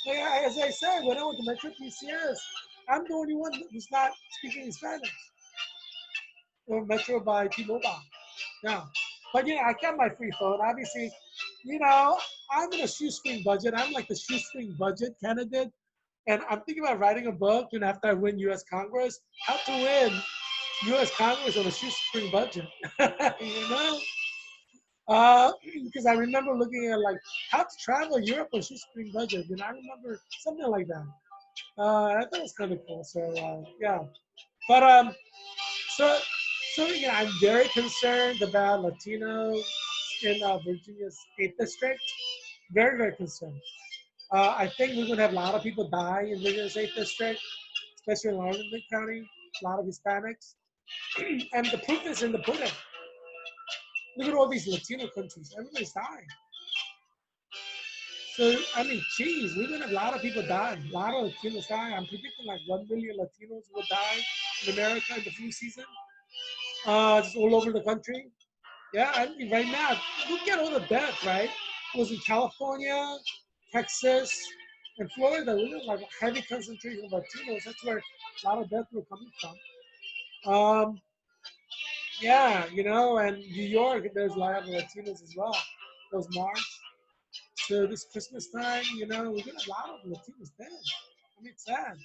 Like, as I said, when I went to Metro PCS, I'm the only one who's not speaking Spanish. Or Metro by T-Mobile. Yeah. But yeah, I got my free phone. Obviously, you know, I'm in a shoestring budget. I'm like the shoestring budget candidate. And I'm thinking about writing a book, after I win US Congress, how to win US Congress on a shoestring budget. you know? Because I remember looking at like how to travel Europe on shoestring budget. I remember something like that. I thought it was kind of cool. So yeah, but so yeah, I'm very concerned about Latinos in Virginia's 8th district. Very very concerned. I think we're gonna have a lot of people die in Virginia's 8th district, especially in Arlington County. A lot of Hispanics, and the proof is in the pudding. Look at all these Latino countries. Everybody's dying. So, I mean, geez, we're going to have a lot of people die. A lot of Latinos die. I'm predicting like 1 million Latinos will die in America in the flu season, just all over the country. Yeah, I mean, right now, look at all the death, right? It was in California, Texas, and Florida. We have like a heavy concentration of Latinos. That's where a lot of deaths were coming from. Yeah, and New York, there's a lot of Latinos as well. Those March. So this Christmas time, we get a lot of Latinos dead. I mean, it's sad.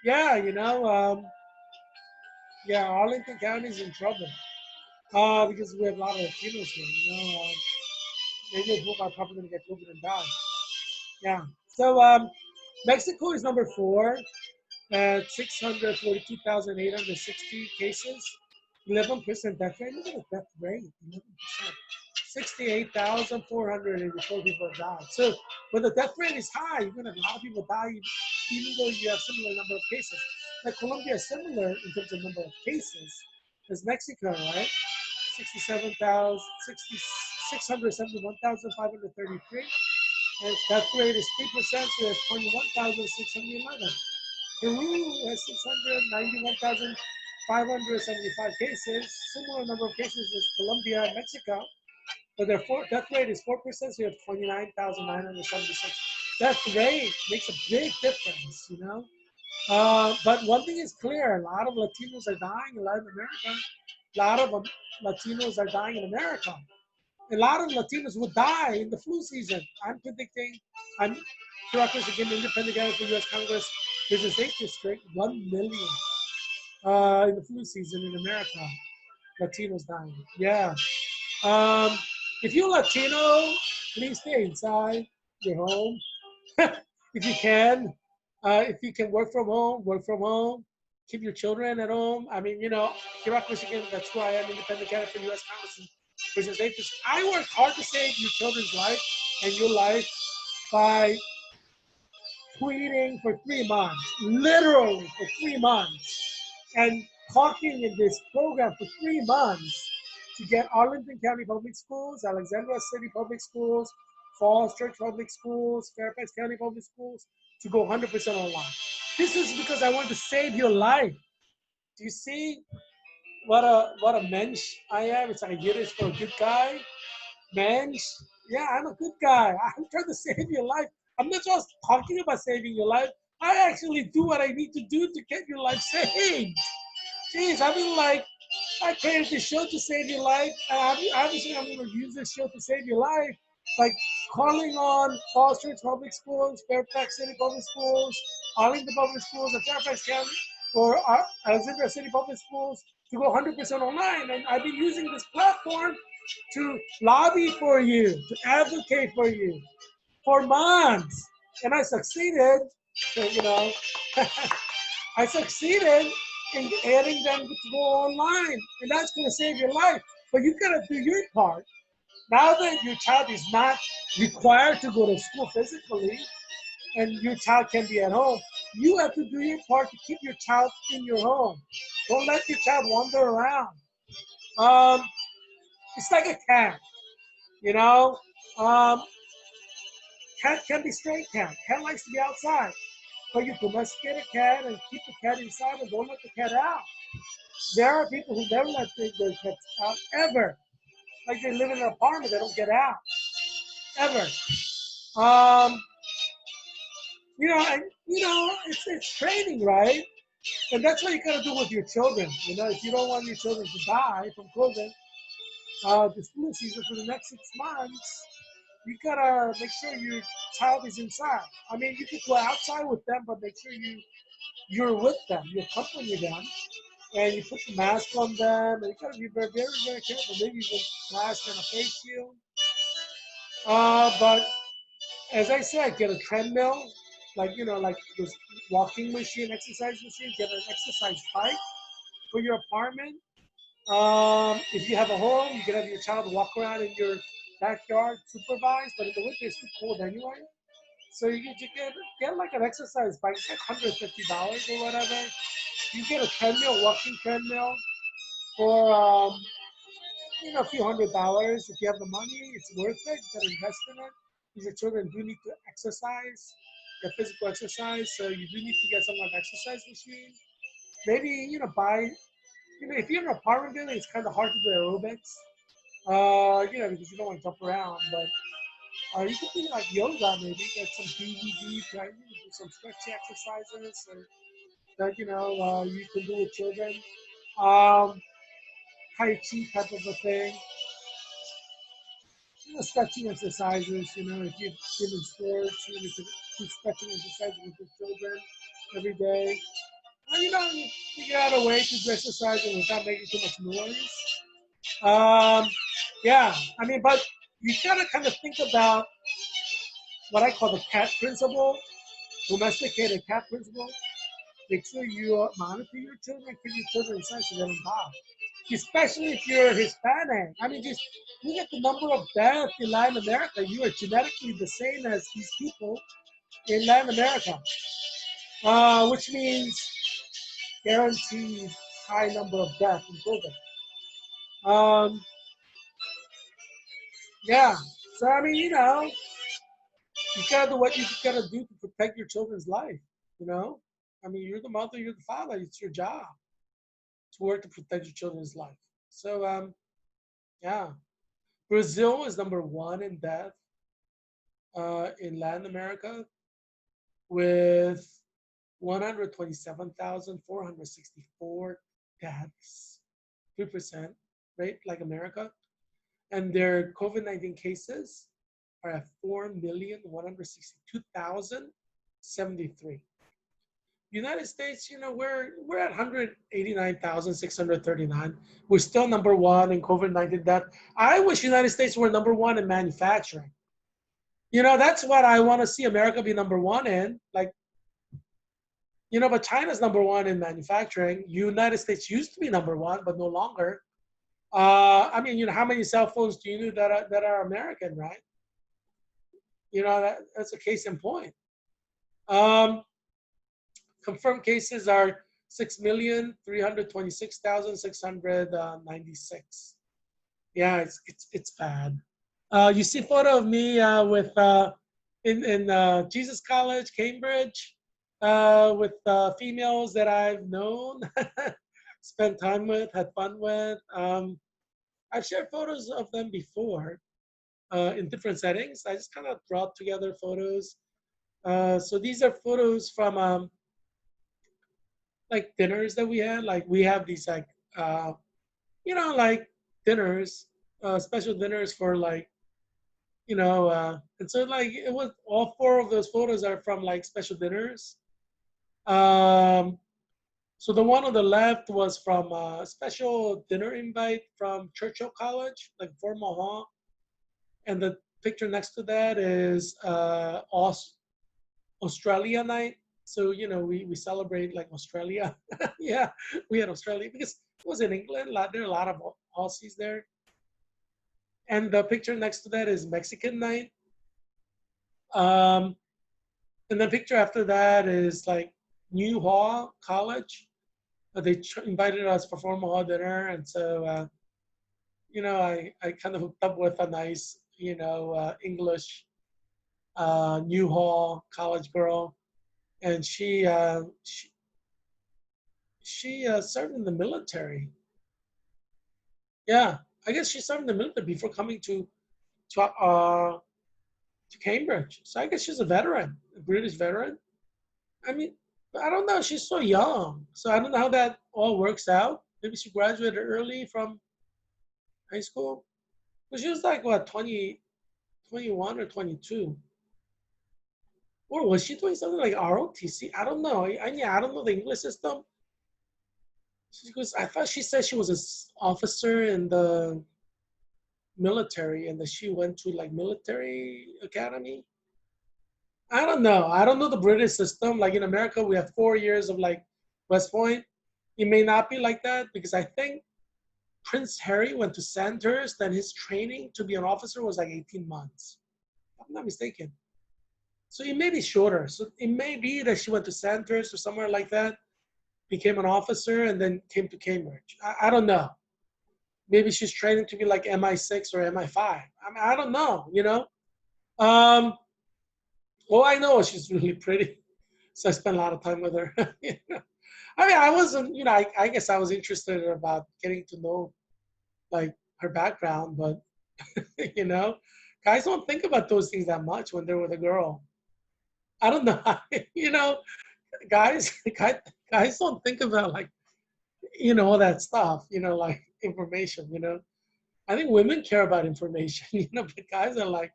Yeah, yeah, Arlington County is in trouble because we have a lot of Latinos here. Maybe people are probably going to get COVID and die. Yeah. So Mexico is number 4 at 642,860 cases, 11% death rate. Look at the death rate, 11%. 68,484 people have died. So when the death rate is high, you're going to have a lot of people die, even though you have similar number of cases. Like Colombia is similar in terms of number of cases as Mexico, right? 67,000, 671,533. And death rate is 3%, so that's 21,611. Peru has 691,575 cases, similar number of cases as Colombia and Mexico. But their death rate is 4%, so you have 29,976. Death rate makes a big difference, But one thing is clear, a lot of Latinos are dying in Latin America. A lot of Latinos are dying in America. A lot of Latinos will die in the flu season. I'm predicting, I'm Heerak again, independent candidate for U.S. Congress, Business 8 District, 1 million in the flu season in America. Latinos dying. Yeah. If you're Latino, please stay inside your home if you can. If you can work from home, work from home. Keep your children at home. I mean, Heerak, Michigan, that's who I am, independent candidate for U.S. Congress. I work hard to save your children's life and your life by tweeting for 3 months, literally for 3 months, and talking in this program for 3 months to get Arlington County Public Schools, Alexandria City Public Schools, Falls Church Public Schools, Fairfax County Public Schools to go 100% online. This is because I want to save your life. Do you see what a mensch I am? It's like a Yiddish for a good guy. Mensch. Yeah, I'm a good guy. I'm trying to save your life. I'm not just talking about saving your life. I actually do what I need to do to get your life saved. Jeez, I mean, like, I created this show to save your life. Obviously, I'm going to use this show to save your life. Like calling on Falls Church Public Schools, Fairfax City Public Schools, Arlington Public Schools, and Fairfax County, or Alexandria City Public Schools to go 100% online. And I've been using this platform to lobby for you, to advocate for you for months. And I succeeded, you know, I succeeded in getting them to go online. And that's going to save your life. But you got to do your part. Now that your child is not required to go to school physically and your child can be at home, you have to do your part to keep your child in your home. Don't let your child wander around. It's like a cat, you know. Cat can be stray cat. Cat likes to be outside. But you domesticate a cat and keep the cat inside and don't let the cat out. There are people who never let their pets out ever. Like they live in an apartment, they don't get out ever. Um, it's training, right? And that's what you gotta do with your children. If you don't want your children to die from COVID, this flu season for the next 6 months, you gotta make sure your child is inside. I mean, you could go outside with them, but make sure you're with them, you accompany them, and you put the mask on them, and you gotta be very, very, very careful. Maybe even mask and a face shield. But as I said, get a treadmill, like those walking machine, exercise machine. Get an exercise bike for your apartment. If you have a home, you can have your child walk around in your backyard supervised. But in the winter, it's too cold anyway. So you get like an exercise bike, it's like $150 or whatever. You get a treadmill, walking treadmill for a few $100s. If you have the money, it's worth it. You gotta invest in it. Because your children do need to exercise, get physical exercise. So you do need to get some kind of exercise machine. Maybe, buy, if you're in an apartment building, it's kind of hard to do aerobics. Because you don't want to jump around. But you could do like yoga, maybe get some DVD, right? Do some stretching exercises, or that you can do with children. Tai Chi type of a thing. Stretching exercises. If you've been in sports, you can do stretching exercises with your children every day. You figure out a way to do exercising without making too much noise. Yeah, but you gotta kind of think about what I call the cat principle, domesticated cat principle. Make sure you monitor your children, keep your children inside so they don't die. Especially if you're Hispanic. Just look at the number of deaths in Latin America. You are genetically the same as these people in Latin America, which means guaranteed high number of deaths in COVID. Yeah. So you gotta do what you gotta do to protect your children's life. You're the mother, you're the father. It's your job to work to protect your children's life. So yeah, Brazil is number one in death in Latin America with 127,464 deaths, 3% rate like America, and their COVID-19 cases are at 4,162,073. United States, we're at 189,639. We're still number one in COVID-19 death. I wish United States were number one in manufacturing. That's what I want to see America be number one in. But China's number one in manufacturing. United States used to be number one, but no longer. How many cell phones do you know that are American, right? That's a case in point. Confirmed cases are 6,326,696. Yeah, it's bad. You see photo of me with in Jesus College, Cambridge, with females that I've known, spent time with, had fun with. I've shared photos of them before in different settings. I just kind of brought together photos. So these are photos from like dinners that we had. Like we have these like like dinners, special dinners for like and so like it was all four of those photos are from like special dinners. Um, so the one on the left was from a special dinner invite from Churchill College, like formal hall, and the picture next to that is Australia night. So we celebrate like Australia. Yeah, we had Australia because it was in England. There are a lot of Aussies there. And the picture next to that is Mexican night. Um, and the picture after that is like New Hall College. They invited us for formal hall dinner, and so I kind of hooked up with a nice English New Hall College girl, and she served in the military. Yeah, I guess she served in the military before coming to uh, to Cambridge. So I guess she's a veteran, a British veteran. I mean, I don't know. She's so young, so I don't know how that all works out. Maybe she graduated early from high school. But she was like what 21 or 22, or was she doing something like ROTC? I don't know. Yeah, I don't know the English system. Because I thought she said she was an officer in the military and that she went to like military academy. I don't know. I don't know the British system. Like in America, we have 4 years of like West Point. It may not be like that because I think Prince Harry went to Sandhurst and his training to be an officer was like 18 months. If I'm not mistaken. So it may be shorter. So it may be that she went to Sandhurst or somewhere like that, became an officer, and then came to Cambridge. I don't know. Maybe she's training to be like MI6 or MI5. I mean, I don't know. Um, well, I know she's really pretty. So I spent a lot of time with her. I mean, I wasn't, I guess I was interested about getting to know like her background, but you know, guys don't think about those things that much when they're with a girl. I don't know, guys, guys don't think about like, all that stuff, like information, I think women care about information, but guys are like,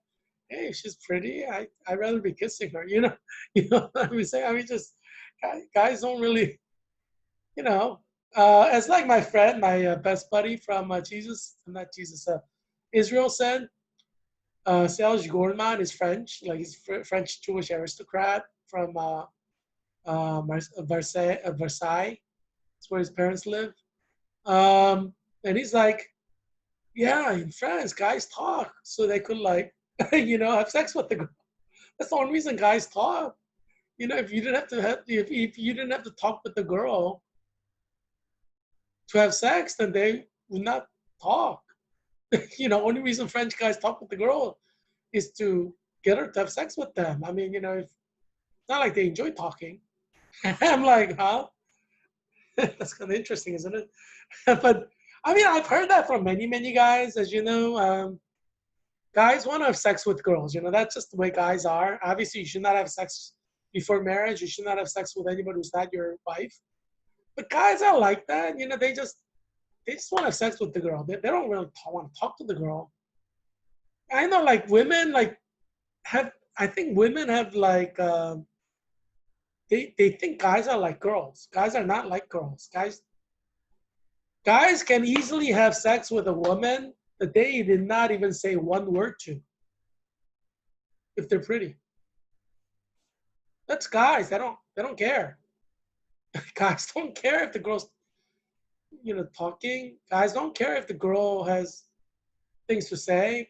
hey, she's pretty. I'd rather be kissing her, I mean, just guys don't really, you know, it's like my friend, my best buddy from not Jesus, Israel said, Serge Gourmand is French, like he's French Jewish aristocrat from Versailles. That's where his parents live. And he's like, yeah, in France, guys talk so they could like, have sex with the girl. That's the only reason guys talk. If you didn't have to if you didn't have to talk with the girl to have sex, then they would not talk. Only reason French guys talk with the girl is to get her to have sex with them. I mean, it's not like they enjoy talking. I'm like, huh? That's kind of interesting, isn't it? But I mean, I've heard that from many, many guys, as you know. Guys want to have sex with girls. That's just the way guys are. Obviously, you should not have sex before marriage. You should not have sex with anybody who's not your wife. But guys are like that. They just want to have sex with the girl. They don't really want to talk to the girl. I know, like women, like I think women have like they think guys are like girls. Guys are not like girls. Guys can easily have sex with a woman that they did not even say one word to if they're pretty. That's guys. They don't care. Guys don't care if the girl's talking. Guys don't care if the girl has things to say.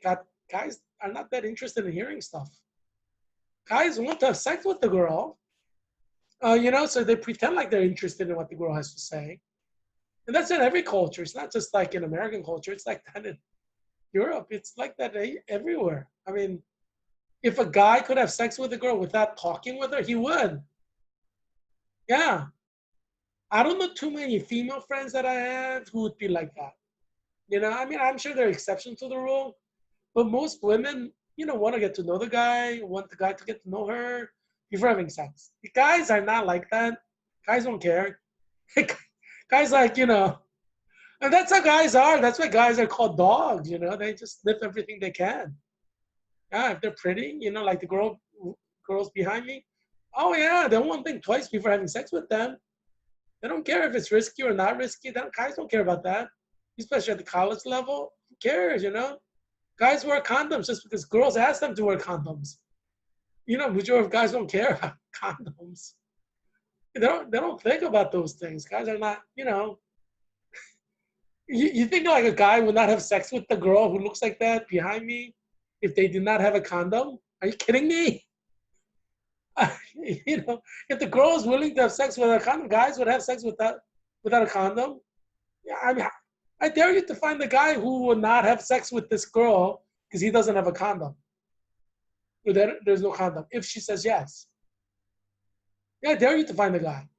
Guys are not that interested in hearing stuff. Guys want to have sex with the girl, So they pretend like they're interested in what the girl has to say. And that's in every culture. It's not just like in American culture. It's like that in Europe. It's like that everywhere. I mean, if a guy could have sex with a girl without talking with her, he would. Yeah. I don't know too many female friends that I have who would be like that. I mean, I'm sure there are exceptions to the rule, but most women, want to get to know the guy, want the guy to get to know her before having sex. The guys are not like that. Guys don't care. Guys like, and that's how guys are. That's why guys are called dogs, they just sniff everything they can. Yeah, if they're pretty, like the girls behind me. Oh yeah, they won't think twice before having sex with them. They don't care if it's risky or not risky. Guys don't care about that, especially at the college level. Who cares, Guys wear condoms just because girls ask them to wear condoms. Majority of guys don't care about condoms. They don't think about those things. Guys are not, you think like a guy would not have sex with the girl who looks like that behind me if they did not have a condom? Are you kidding me? If the girl is willing to have sex without a condom, guys would have sex without a condom. Yeah, I mean, I dare you to find the guy who will not have sex with this girl because he doesn't have a condom. There's no condom. If she says yes, yeah, I dare you to find the guy.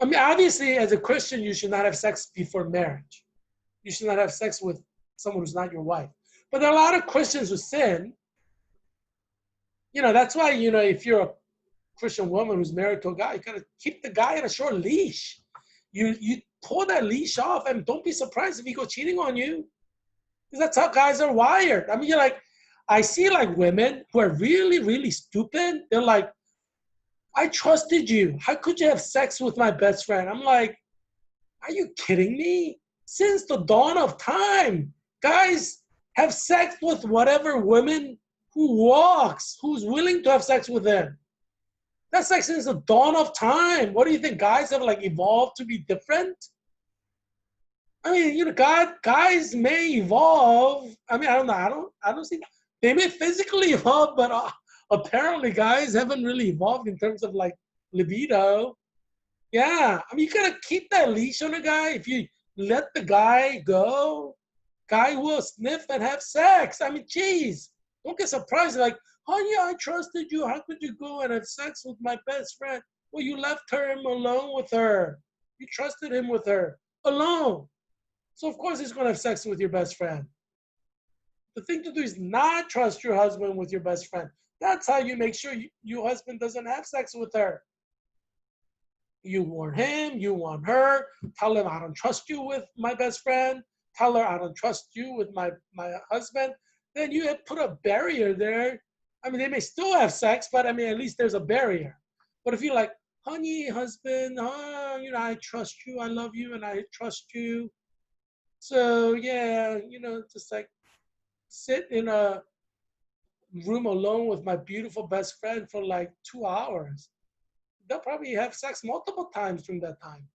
I mean, obviously, as a Christian, you should not have sex before marriage. You should not have sex with someone who's not your wife. But there are a lot of Christians who sin. That's why, if you're a Christian woman who's married to a guy, you gotta keep the guy on a short leash. You pull that leash off, and don't be surprised if he goes cheating on you. Because that's how guys are wired. I mean, I see like women who are really, really stupid. They're like, I trusted you. How could you have sex with my best friend? I'm like, are you kidding me? Since the dawn of time, guys have sex with whatever woman who walks, who's willing to have sex with them. That's like since the dawn of time. What do you think? Guys have like evolved to be different? I mean, guys may evolve. I mean, I don't know. I don't see. They may physically evolve, but apparently, guys haven't really evolved in terms of like libido. Yeah, I mean, you gotta keep that leash on a guy. If you let the guy go, guy will sniff and have sex. I mean, geez, don't get surprised. Like, oh yeah, I trusted you. How could you go and have sex with my best friend? Well, you left him alone with her. You trusted him with her alone. So of course he's gonna have sex with your best friend. The thing to do is not trust your husband with your best friend. That's how you make sure your husband doesn't have sex with her. You warn him, you warn her, tell him I don't trust you with my best friend, tell her I don't trust you with my husband. Then you have put a barrier there. I mean, they may still have sex, but I mean, at least there's a barrier. But if you're like, honey, husband, I trust you, I love you, and I trust you. So yeah, just like sit in a room alone with my beautiful best friend for like 2 hours. They'll probably have sex multiple times during that time.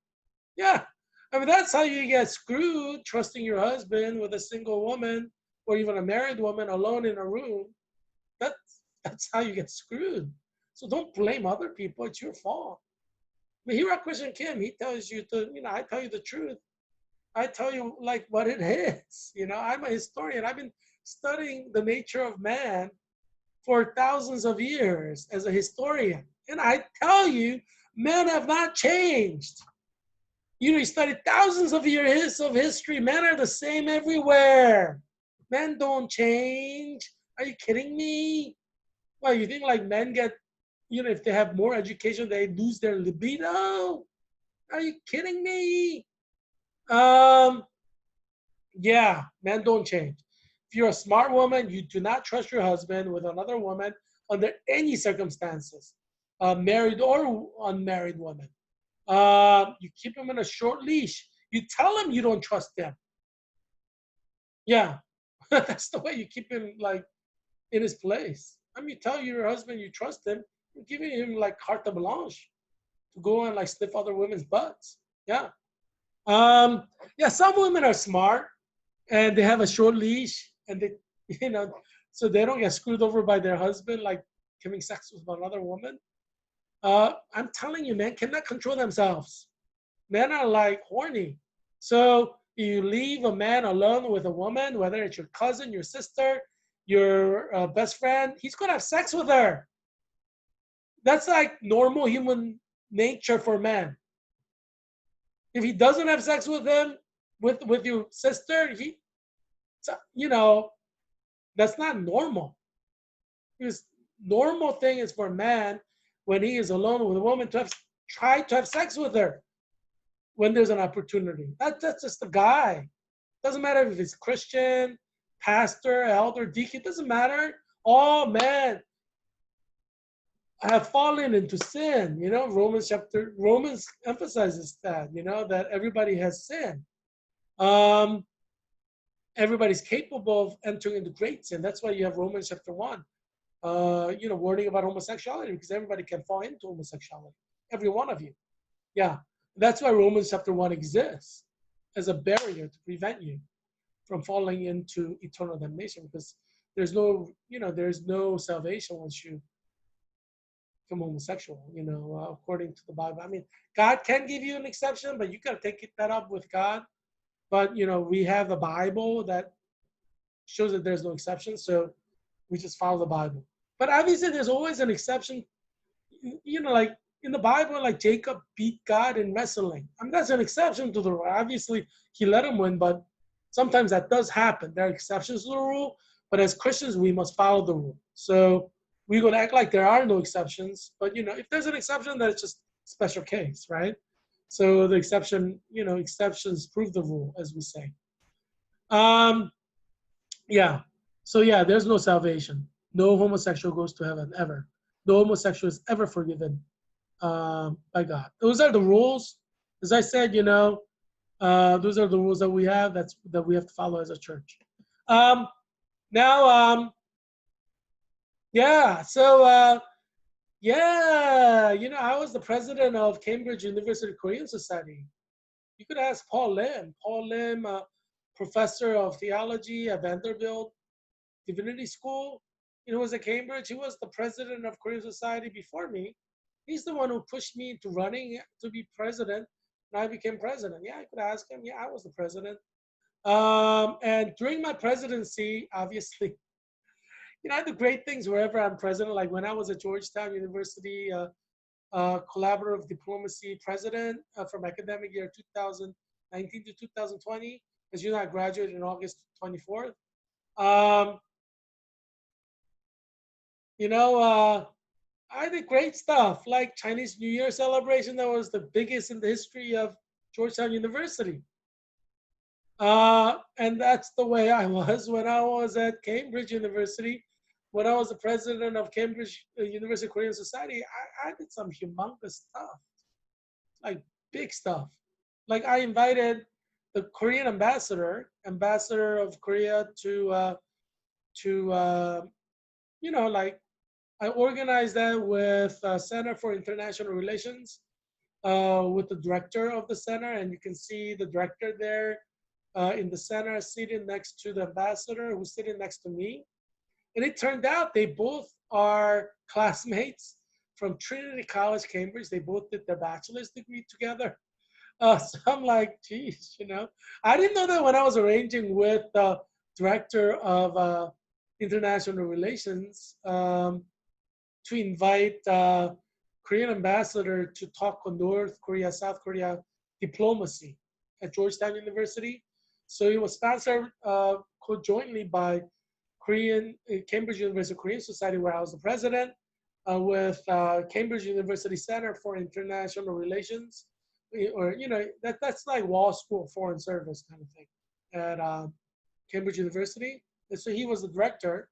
Yeah. I mean, that's how you get screwed, trusting your husband with a single woman or even a married woman alone in a room. That's how you get screwed. So don't blame other people. It's your fault. I mean, Heerak Christian Kim, he tells you to, I tell you the truth. I tell you like what it is. I'm a historian. I've been studying the nature of man for thousands of years as a historian. And I tell you, men have not changed. You study thousands of years of history. Men are the same everywhere. Men don't change. Are you kidding me? Well, you think like men get, if they have more education, they lose their libido? Are you kidding me? Yeah, men don't change. If you're a smart woman, you do not trust your husband with another woman under any circumstances, married or unmarried woman. You keep him in a short leash. You tell him you don't trust him. Yeah, that's the way you keep him like in his place. I mean, you tell your husband you trust him, you're giving him like carte blanche to go and like sniff other women's butts. Yeah. Yeah, some women are smart and they have a short leash and they, so they don't get screwed over by their husband, like having sex with another woman. I'm telling you, men cannot control themselves. Men are like horny. So you leave a man alone with a woman, whether it's your cousin, your sister, your best friend, he's gonna have sex with her. That's like normal human nature for men. If he doesn't have sex with him, with your sister, you know, that's not normal. Because normal thing is for a man when he is alone with a woman to try to have sex with her when there's an opportunity. That's just a guy. Doesn't matter if it's Christian, pastor, elder, deacon. Doesn't matter. All men have fallen into sin. You know, Romans emphasizes that. You know that everybody has sin. Um, Everybody's capable of entering into great sin. That's why you have Romans chapter 1. You know, warning about homosexuality because everybody can fall into homosexuality. Every one of you. Yeah, that's why Romans chapter 1 exists as a barrier to prevent you from falling into eternal damnation because there's no, you know, there's no salvation once you become homosexual, you know, according to the Bible. I mean, God can give you an exception, but you got to take that up with God. But, you know, we have the Bible that shows that there's no exception. So we just follow the Bible. But obviously, there's always an exception. You know, like in the Bible, like Jacob beat God in wrestling. I mean, that's an exception to the rule. Obviously, he let him win, but sometimes that does happen. There are exceptions to the rule, but as Christians, we must follow the rule. So we're going to act like there are no exceptions. But, you know, if there's an exception, then it's just special case, right? So the exception, you know, exceptions prove the rule, as we say. Um, yeah. So yeah, there's no salvation. No homosexual goes to heaven ever. No homosexual is ever forgiven by God. Those are the rules. As I said, you know, those are the rules that we have. That we have to follow as a church. Um, now, yeah. So yeah, you know, I was the president of Cambridge University Korean Society. You could ask Paul Lim. Paul Lim, professor of theology at Vanderbilt Divinity School. You know, was at Cambridge. He was the president of Korean Society before me. He's the one who pushed me into running to be president, and I became president. Yeah, I could ask him. Yeah, I was the president. And during my presidency, obviously, you know, I do great things wherever I'm president. Like when I was at Georgetown University, collaborative diplomacy president from academic year 2019 to 2020. As you know, I graduated in August 24th. Um, you know, I did great stuff like Chinese New Year celebration that was the biggest in the history of Georgetown University. And that's the way I was when I was at Cambridge University. When I was the president of Cambridge University Korean Society, I did some humongous stuff, like big stuff. Like I invited the Korean ambassador of Korea to you know, like I organized that with Center for International Relations, with the director of the center, and you can see the director there in the center sitting next to the ambassador who's sitting next to me. And it turned out they both are classmates from Trinity College, Cambridge. They both did their bachelor's degree together. So I'm like, geez, you know, I didn't know that when I was arranging with the director of international relations to invite Korean ambassador to talk on North Korea, South Korea diplomacy at Georgetown University. So it was sponsored conjointly by Cambridge University Korean Society, where I was the president, with Cambridge University Center for International Relations, or you know that's like law school foreign service kind of thing at Cambridge University. And so he was the director,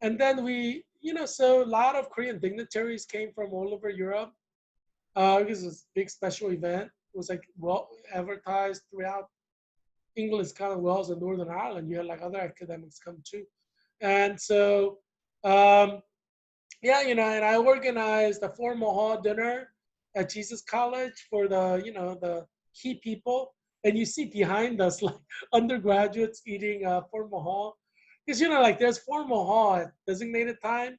and then we, you know, so a lot of Korean dignitaries came from all over Europe. It was a big special event. It was like well advertised throughout England's Commonwealth and Northern Ireland. You had like other academics come too. And so, yeah, you know, and I organized a formal hall dinner at Jesus College for the, you know, the key people. And you see behind us like undergraduates eating formal hall. Because, you know, like there's formal hall at designated time.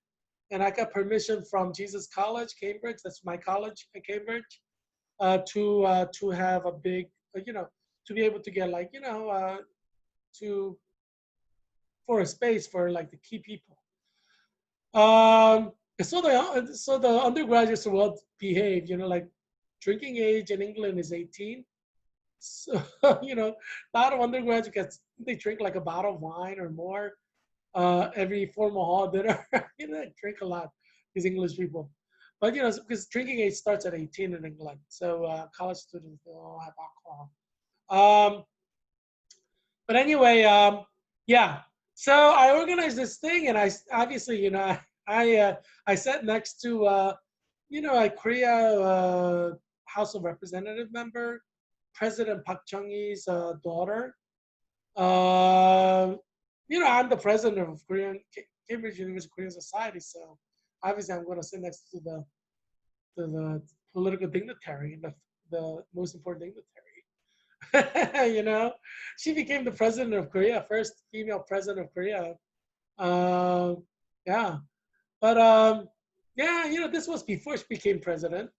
and I got permission from Jesus College, Cambridge. That's my college at Cambridge, to have a big, to be able to get like, to for a space for like the key people. Um, so the undergraduates are well behaved. Like drinking age in England is 18. So a lot of undergraduates, they drink like a bottle of wine or more every formal hall dinner. They drink a lot, these English people. But because drinking age starts at 18 in England, so college students don't have alcohol. Um, but anyway, yeah. So I organized this thing, and I obviously, I sat next to, a Korea House of Representative member, President Park Chung-hee's daughter. Uh, I'm the president of Cambridge University Korean Society, so obviously I'm going to sit next to the political dignitary, the most important dignitary. She became the president of Korea, first female president of Korea. Yeah, but yeah, this was before she became president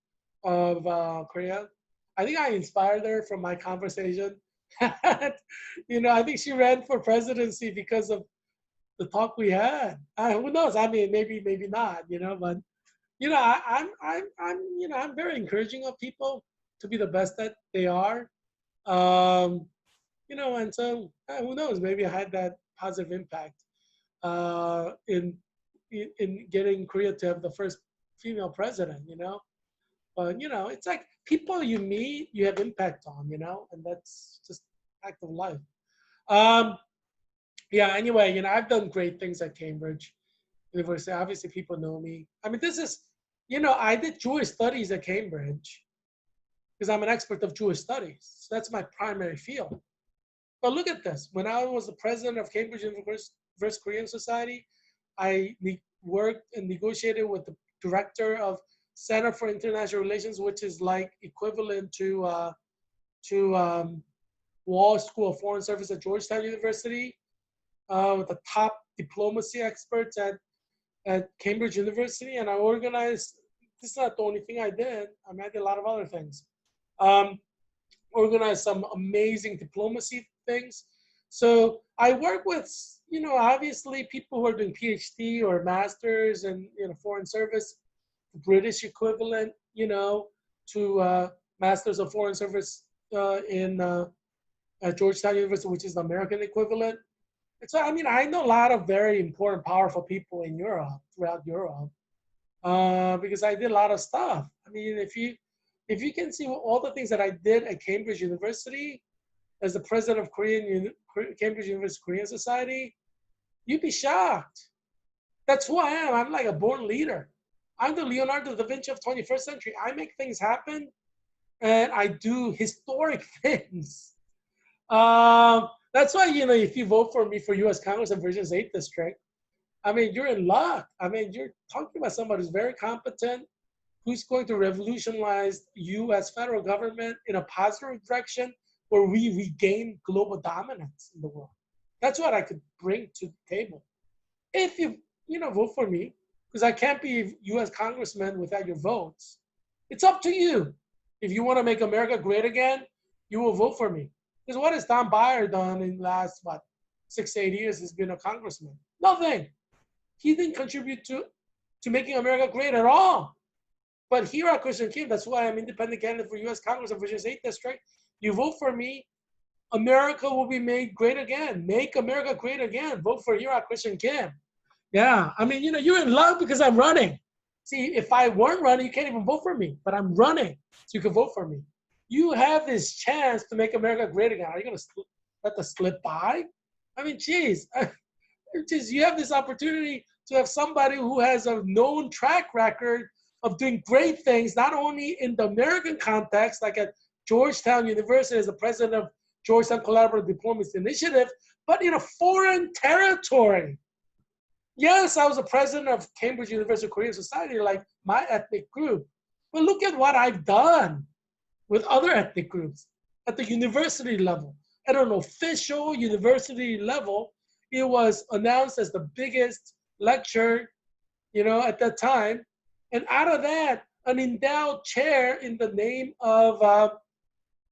of Korea. I think I inspired her from my conversation. I think she ran for presidency because of the talk we had. Who knows? I mean, maybe not. But I'm very encouraging of people to be the best that they are. Um, and so who knows? Maybe I had that positive impact uh, in in getting Korea to have the first female president. But it's like people you meet, you have impact on. And that's just fact of life. Um, yeah. Anyway, I've done great things at Cambridge University. Obviously, people know me. I mean, this is, I did Jewish studies at Cambridge because I'm an expert of Jewish studies. So that's my primary field. But look at this. When I was the president of Cambridge University Korean Society, I worked and negotiated with the director of Center for International Relations, which is like equivalent to Wall School of Foreign Service at Georgetown University, with the top diplomacy experts at Cambridge University. And I organized, this is not the only thing I did. I mean, I did a lot of other things. Organized some amazing diplomacy things. So I work with, obviously people who are doing PhD or masters and, foreign service, British equivalent, to masters of foreign service at Georgetown University, which is the American equivalent. And so, I mean, I know a lot of very important, powerful people in Europe, throughout Europe, because I did a lot of stuff. I mean, if you can see all the things that I did at Cambridge University as the president of Cambridge University Korean Society, you'd be shocked. That's who I am. I'm like a born leader. I'm the Leonardo da Vinci of 21st century. I make things happen, and I do historic things. That's why, if you vote for me for U.S. Congress and Virginia's 8th District, I mean, you're in luck. I mean, you're talking about somebody who's very competent, who's going to revolutionize U.S. federal government in a positive direction where we regain global dominance in the world. That's what I could bring to the table. If you, vote for me, because I can't be a U.S. congressman without your votes. It's up to you. If you want to make America great again, you will vote for me. Because what has Tom Byer done in the last, 6 to 8 years? He's been a congressman. Nothing. He didn't contribute to making America great at all. But Heerak Christian Kim, that's why I'm independent candidate for U.S. Congress of Virginia's 8th District. You vote for me, America will be made great again. Make America great again. Vote for Heerak Christian Kim. Yeah, I mean, you're in love because I'm running. See, if I weren't running, you can't even vote for me. But I'm running, so you can vote for me. You have this chance to make America great again. Are you going to let this slip by? I mean, geez, you have this opportunity to have somebody who has a known track record of doing great things, not only in the American context, like at Georgetown University as the president of Georgetown Collaborative Diplomacy Initiative, but in a foreign territory. Yes, I was the president of Cambridge University Korean Society, like my ethnic group. But look at what I've done with other ethnic groups at the university level. At an official university level, it was announced as the biggest lecture at that time. And out of that, an endowed chair in the name of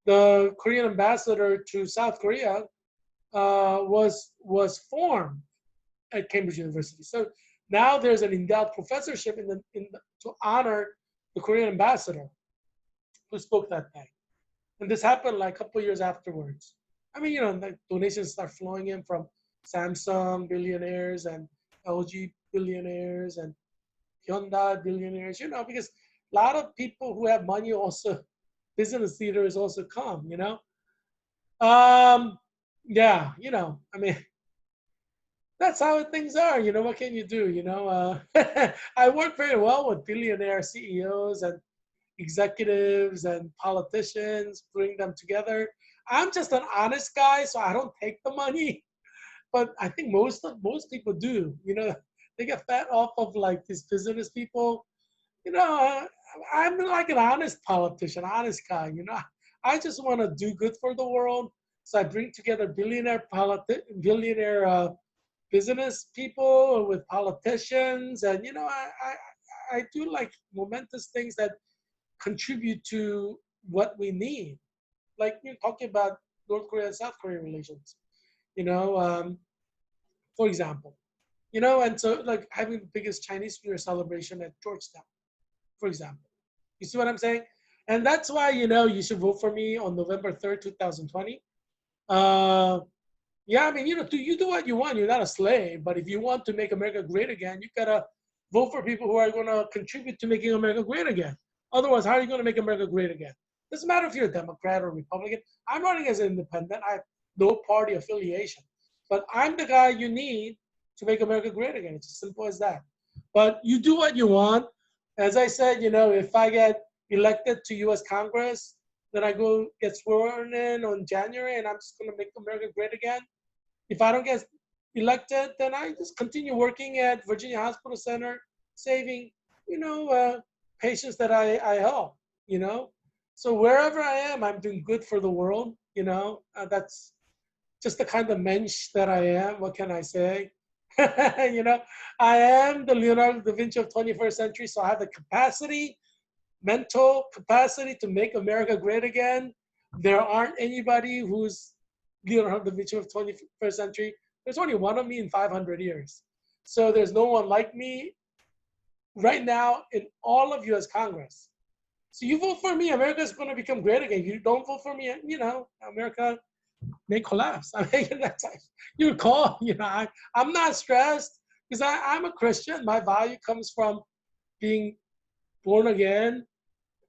the Korean ambassador to South Korea was formed at Cambridge University. So now there's an endowed professorship to honor the Korean ambassador who spoke that day. And this happened like a couple years afterwards. I mean, the donations start flowing in from Samsung billionaires and LG billionaires and Hyundai billionaires, because a lot of people who have money also, business leaders also come. Yeah, I mean, that's how things are. What can you do? I work very well with billionaire CEOs and executives and politicians, bring them together. I'm just an honest guy, so I don't take the money. But I think most people do. They get fed off of like these business people. I'm like an honest politician, honest guy. I just want to do good for the world. So I bring together billionaire business people with politicians, and I do like momentous things that contribute to what we need. Like you're talking about North Korea and South Korean relations. You know, um, for example, and so like having the biggest Chinese New Year celebration at Georgetown, for example. You see what I'm saying? And that's why you should vote for me on November 3rd, 2020. Uh, yeah, I mean, you do what you want. You're not a slave. But if you want to make America great again, you gotta vote for people who are going to contribute to making America great again. Otherwise, how are you going to make America great again? Doesn't matter if you're a Democrat or Republican. I'm running as an independent. I have no party affiliation. But I'm the guy you need to make America great again. It's as simple as that. But you do what you want. As I said, if I get elected to U.S. Congress, then I go get sworn in on January, and I'm just going to make America great again. If I don't get elected, then I just continue working at Virginia Hospital Center, saving, patients that I help, you know. So wherever I am, I'm doing good for the world. That's just the kind of mensch that I am. What can I say? you know, I am the Leonardo da Vinci of 21st century, so I have the mental capacity to make America great again. There aren't anybody who's Leonardo da Vinci of 21st century. There's only one of me in 500 years. So there's no one like me right now in all of US Congress. So you vote for me, America's going to become great again. You don't vote for me, America may collapse. I mean, that's like, you call, I'm not stressed because I'm a Christian. My value comes from being born again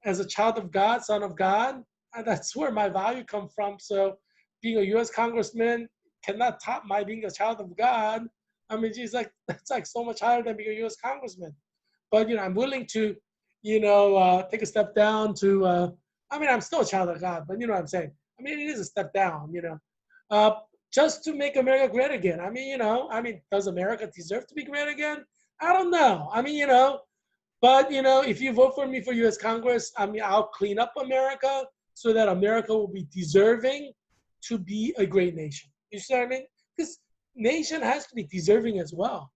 as a child of God, son of God. And that's where my value comes from. So being a U.S. congressman cannot top my being a child of God. I mean, geez, that's like so much higher than being a U.S. congressman. But I'm willing to, take a step down to. I'm still a child of God, but you know what I'm saying. I mean, it is a step down. Uh, just to make America great again. Does America deserve to be great again? I don't know. But if you vote for me for U.S. Congress, I'll clean up America so that America will be deserving to be a great nation. You see what I mean? Because nation has to be deserving as well.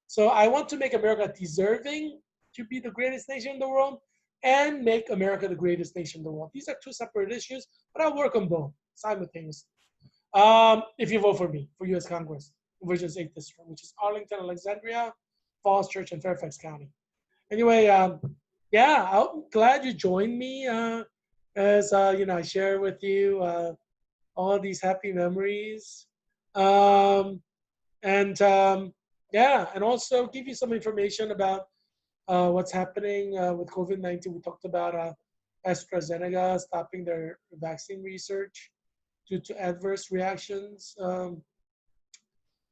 So I want to make America deserving to be the greatest nation in the world and make America the greatest nation in the world. These are two separate issues, but I'll work on both simultaneously. If you vote for me for U.S. Congress, Virginia's 8th District, which is Arlington, Alexandria, Falls Church, and Fairfax County. Anyway, yeah, I'm glad you joined me as I share with you all these happy memories, and yeah, and also give you some information about what's happening with COVID-19. We talked about AstraZeneca stopping their vaccine research due to adverse reactions.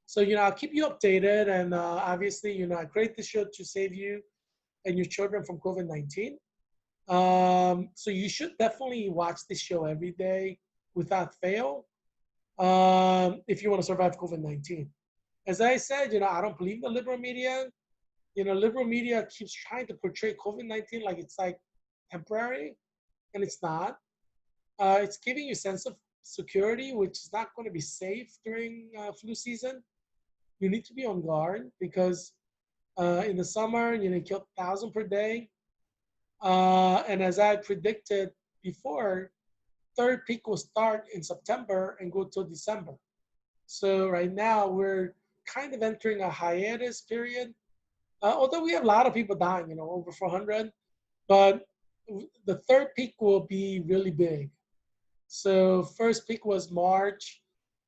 So I'll keep you updated, and obviously, I create this show to save you and your children from COVID-19. So you should definitely watch this show every day without fail if you want to survive COVID-19. As I said, I don't believe the liberal media. Liberal media keeps trying to portray COVID-19 like it's like temporary, and it's not. It's giving you a sense of security, which is not going to be safe during flu season. You need to be on guard because In the summer, kill 1,000 per day. And as I predicted before, third peak will start in September and go till December. So right now we're kind of entering a hiatus period. Although we have a lot of people dying, over 400, but the third peak will be really big. So first peak was March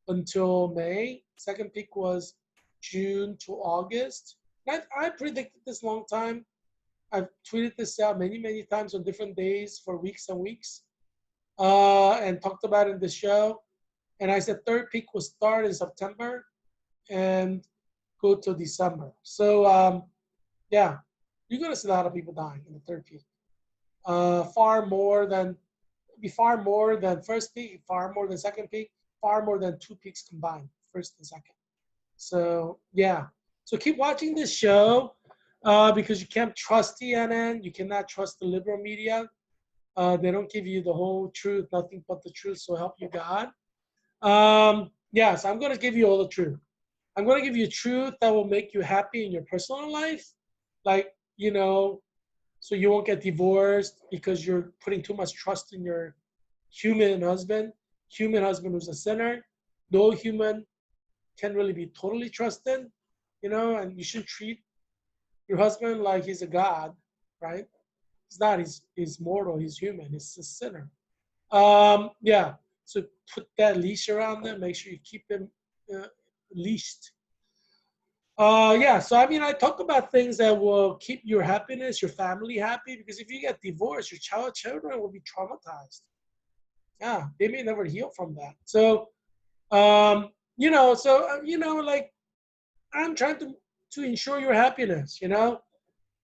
until May. Second peak was June to August. I predicted this long time. I've tweeted this out many, many times on different days for weeks and weeks, and talked about it in the show. And I said third peak will start in September and go to December. So yeah, you're gonna see a lot of people dying in the third peak. Far more than first peak, far more than second peak, far more than two peaks combined, first and second. So yeah, so keep watching this show because you can't trust CNN, you cannot trust the liberal media. They don't give you the whole truth, nothing but the truth. So help you God. Yes, I'm going to give you all the truth. I'm going to give you truth that will make you happy in your personal life. Like, so you won't get divorced because you're putting too much trust in your human husband who's a sinner. No human can really be totally trusted, and you should treat your husband like he's a god, right? He's not, he's mortal, he's human, he's a sinner. Yeah, so put that leash around them, make sure you keep them leashed. Yeah, so I talk about things that will keep your happiness, your family happy, because if you get divorced, your children will be traumatized. Yeah, they may never heal from that. So, like I'm trying to ensure your happiness,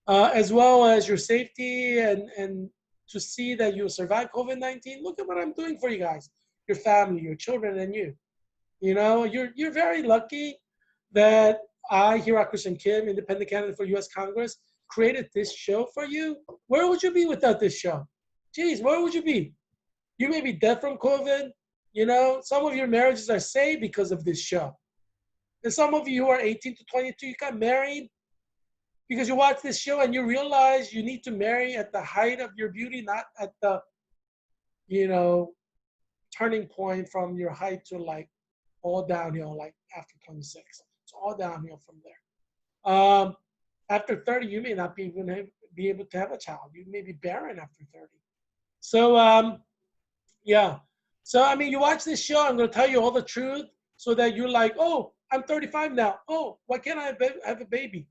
as well as your safety and to see that you'll survive COVID-19. Look at what I'm doing for you guys, your family, your children, and you. You're very lucky that I, Heerak Kim, independent candidate for U.S. Congress, created this show for you. Where would you be without this show? Geez, where would you be? You may be dead from COVID. Some of your marriages are saved because of this show. And some of you who are 18 to 22, you got married because you watch this show and you realize you need to marry at the height of your beauty, not at the, turning point from your height to like all downhill, like after 26. It's all downhill from there. After 30, you may not be able to have a child. You may be barren after 30. So, yeah. So, you watch this show, I'm going to tell you all the truth so that you're like, oh, I'm 35 now. Oh, why can't I have a baby?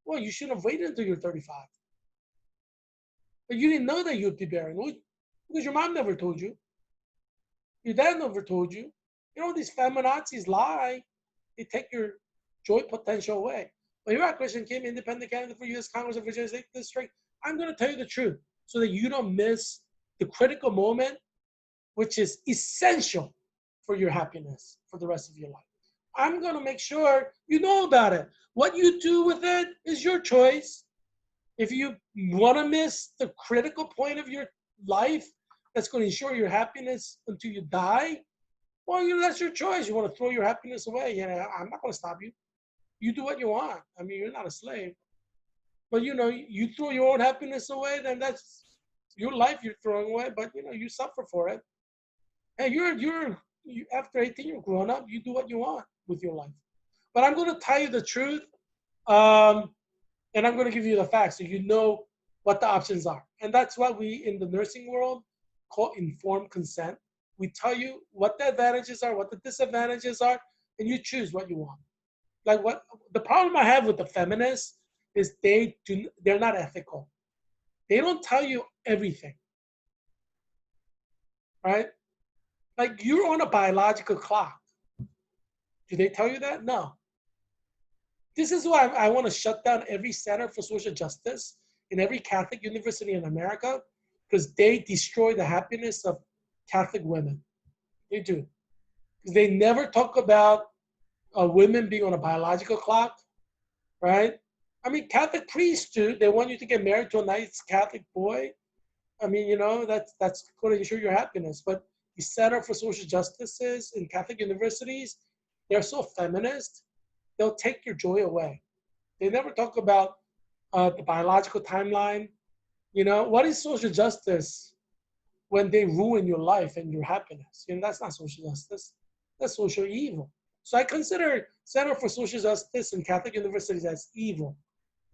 Well, you shouldn't have waited until you're 35. But you didn't know that you'd be barren because your mom never told you. Your dad never told you. These feminazis lie. They take your joy potential away. But Heerak Christian Kim, independent candidate for U.S. Congress of Virginia State District, I'm going to tell you the truth so that you don't miss the critical moment, which is essential for your happiness for the rest of your life. I'm going to make sure you know about it. What you do with it is your choice. If you want to miss the critical point of your life that's going to ensure your happiness until you die, well, that's your choice. You want to throw your happiness away. I'm not going to stop you. You do what you want. You're not a slave. But, you throw your own happiness away, then that's your life you're throwing away. But, you suffer for it. And you're after 18, you're grown up. You do what you want with your life. But I'm going to tell you the truth. And I'm going to give you the facts so you know what the options are. And that's what we in the nursing world call informed consent. We tell you what the advantages are, what the disadvantages are, and you choose what you want. Like what the problem I have with the feminists is they're not ethical. They don't tell you everything. Right? Like you're on a biological clock. Do they tell you that? No. This is why I want to shut down every Center for Social Justice in every Catholic university in America, because they destroy the happiness of Catholic women. They do. Because they never talk about women being on a biological clock, right? Catholic priests do. They want you to get married to a nice Catholic boy. That's going to ensure your happiness. But the Center for Social Justices in Catholic universities, they're so feminist, they'll take your joy away. They never talk about the biological timeline. You know, what is social justice when they ruin your life and your happiness? You know, that's not social justice. That's social evil. So I consider Center for Social Justice and Catholic universities as evil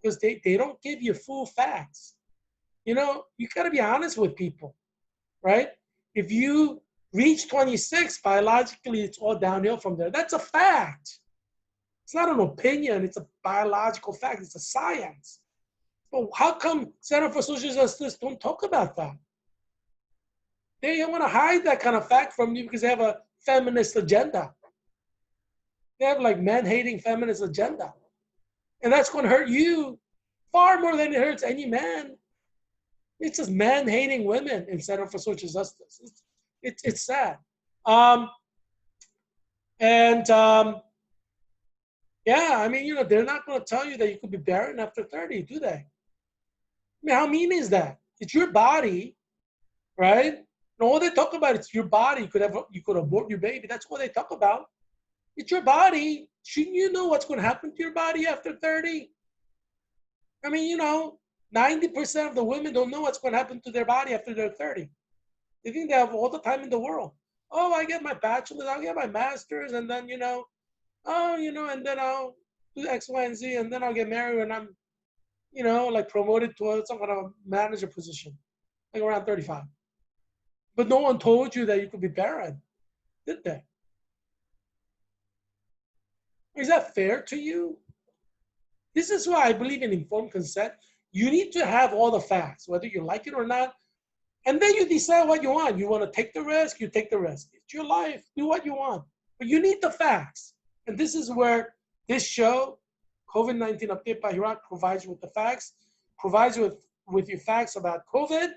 because they don't give you full facts. You know, you got to be honest with people, right? If you reach 26, biologically, it's all downhill from there. That's a fact. It's not an opinion. It's a biological fact. It's a science. But how come Center for Social Justice don't talk about that? They want to hide that kind of fact from you because they have a feminist agenda. They have like man-hating feminist agenda. And that's going to hurt you far more than it hurts any man. It's just man-hating women in Center for Social Justice. It's sad. Yeah, I mean, you know, they're not going to tell you that you could be barren after 30, do they? I mean, how mean is that? It's your body, right? And all they talk about is your body. You could abort your baby. That's what they talk about. It's your body. Shouldn't you know what's going to happen to your body after 30? I mean, you know, 90% of the women don't know what's going to happen to their body after they're 30. They think they have all the time in the world. Oh, I get my bachelor's, I'll get my master's, and then, you know, and then I'll do X, Y, and Z, and then I'll get married and I'm, you know, like promoted to some kind of manager position, like around 35. But no one told you that you could be barren, did they? Is that fair to you? This is why I believe in informed consent. You need to have all the facts, whether you like it or not. And then you decide what you want. You want to take the risk, you take the risk. It's your life. Do what you want. But you need the facts. And this is where this show, COVID-19 Update by Heerak, provides you with the facts, provides you with your facts about COVID.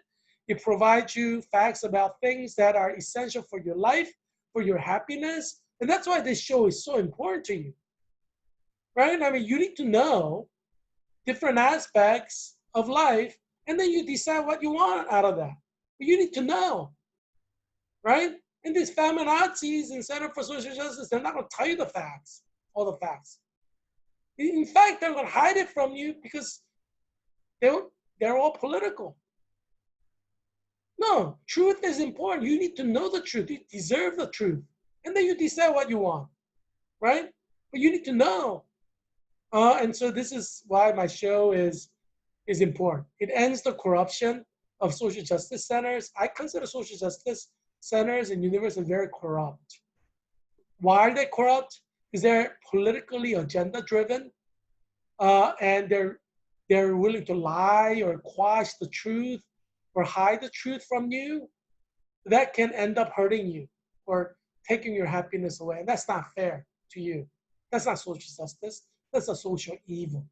It provides you facts about things that are essential for your life, for your happiness. And that's why this show is so important to you. Right? I mean, you need to know different aspects of life, and then you decide what you want out of that. But you need to know, right? And these feminazis in Center for Social Justice, they're not going to tell you the facts, all the facts. In fact, they're going to hide it from you because they're all political. No, truth is important. You need to know the truth. You deserve the truth. And then you decide what you want, right? But you need to know. And so this is why my show is important. It ends the corruption of social justice centers. I consider social justice centers and universities very corrupt. Why are they corrupt? Because they're politically agenda driven, and they're willing to lie or quash the truth or hide the truth from you. That can end up hurting you or taking your happiness away. And that's not fair to you. That's not social justice. That's a social evil.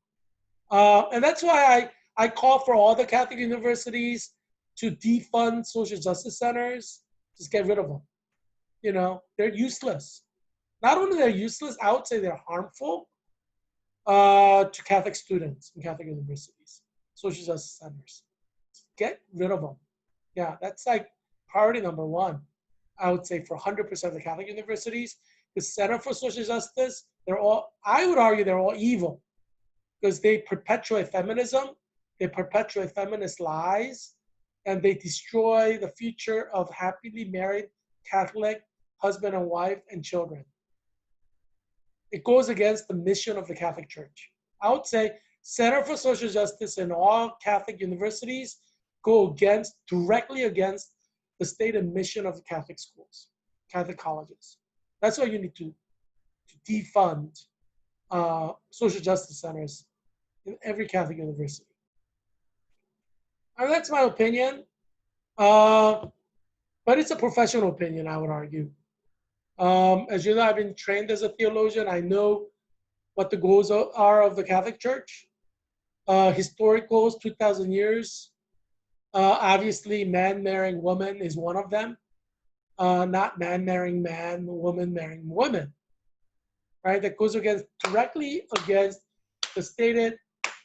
And that's why I call for all the Catholic universities to defund social justice centers. Just get rid of them. You know, they're useless. Not only they're useless, I would say they're harmful to Catholic students in Catholic universities, social justice centers. Get rid of them. Yeah, that's like priority number one, I would say, for 100% of the Catholic universities. The Center for Social Justice, I would argue they're all evil because they perpetuate feminism, they perpetuate feminist lies, and they destroy the future of happily married Catholic husband and wife and children. It goes against the mission of the Catholic Church. I would say Center for Social Justice in all Catholic universities go directly against the stated mission of the Catholic schools, Catholic colleges. That's why you need to defund social justice centers in every Catholic university. And that's my opinion, but it's a professional opinion, I would argue. As you know, I've been trained as a theologian. I know what the goals are of the Catholic Church. Historic goals, 2,000 years. Obviously, man marrying woman is one of them. Not man marrying man, woman marrying woman. Right? That goes directly against the stated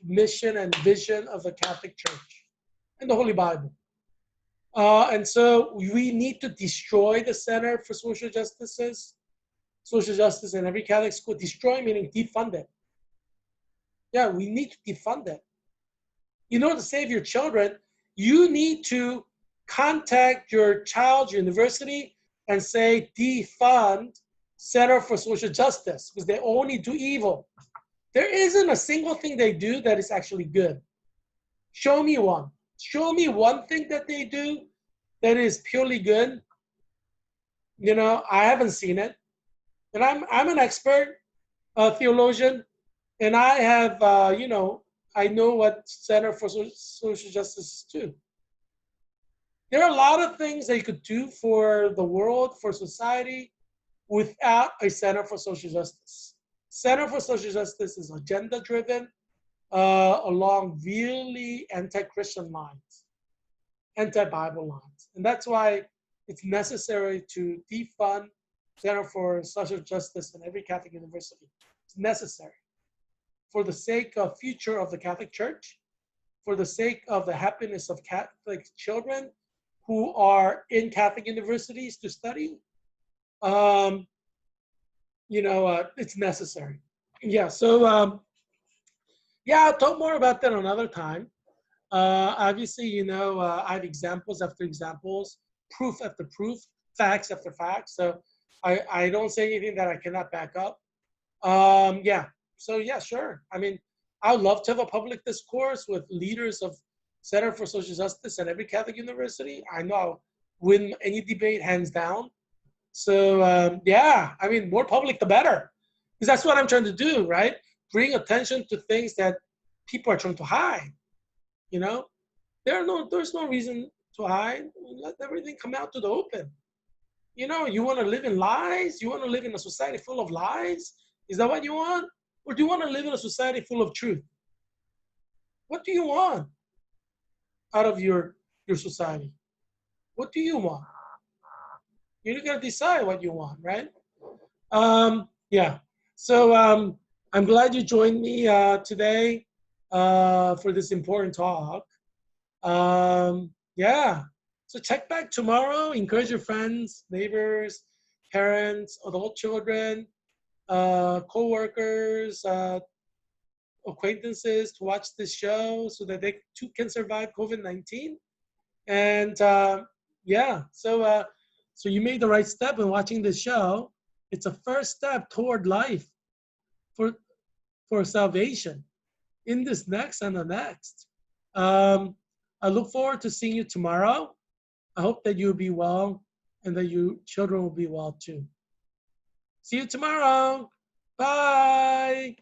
mission and vision of the Catholic Church and the Holy Bible. And so we need to destroy the Center for Social Justice in every Catholic school. Destroy meaning defund it. Yeah, we need to defund it. In order to save your children, you need to contact your child's university and say defund Center for Social Justice because they only do evil. There isn't a single thing they do that is actually good. Show me one. Show me one thing that they do that is purely good. You know, I haven't seen it. And I'm an expert theologian, and I have, you know, I know what Center for Social Justice do. There are a lot of things that you could do for the world, for society, without a Center for Social Justice. Center for Social Justice is agenda-driven along really anti-Christian lines, anti-Bible lines. And that's why it's necessary to defund Center for Social Justice in every Catholic university. It's necessary for the sake of future of the Catholic Church, for the sake of the happiness of Catholic children who are in Catholic universities to study. You know, it's necessary. Yeah, so yeah, I'll talk more about that another time. Obviously, you know, I have examples after examples, proof after proof, facts after facts. So I don't say anything that I cannot back up. Yeah, so yeah, sure. I mean, I would love to have a public discourse with leaders of Center for Social Justice at every Catholic university. I know I'll win any debate hands down. So yeah, I mean, more public the better, because that's what I'm trying to do, right? Bring attention to things that people are trying to hide. You know, there's no reason to hide. Let everything come out to the open. You know, you want to live in lies? You want to live in a society full of lies? Is that what you want? Or do you want to live in a society full of truth? What do you want out of your society? What do you want? You're gonna decide what you want, right? Yeah. So I'm glad you joined me today for this important talk. Yeah. So check back tomorrow. Encourage your friends, neighbors, parents, adult children, co-workers, acquaintances to watch this show so that they too can survive COVID-19. And yeah, so you made the right step in watching this show. It's a first step toward life for salvation in this next and the next. Um, I look forward to seeing you tomorrow. I hope that you'll be well and that your children will be well too. See you tomorrow. Bye.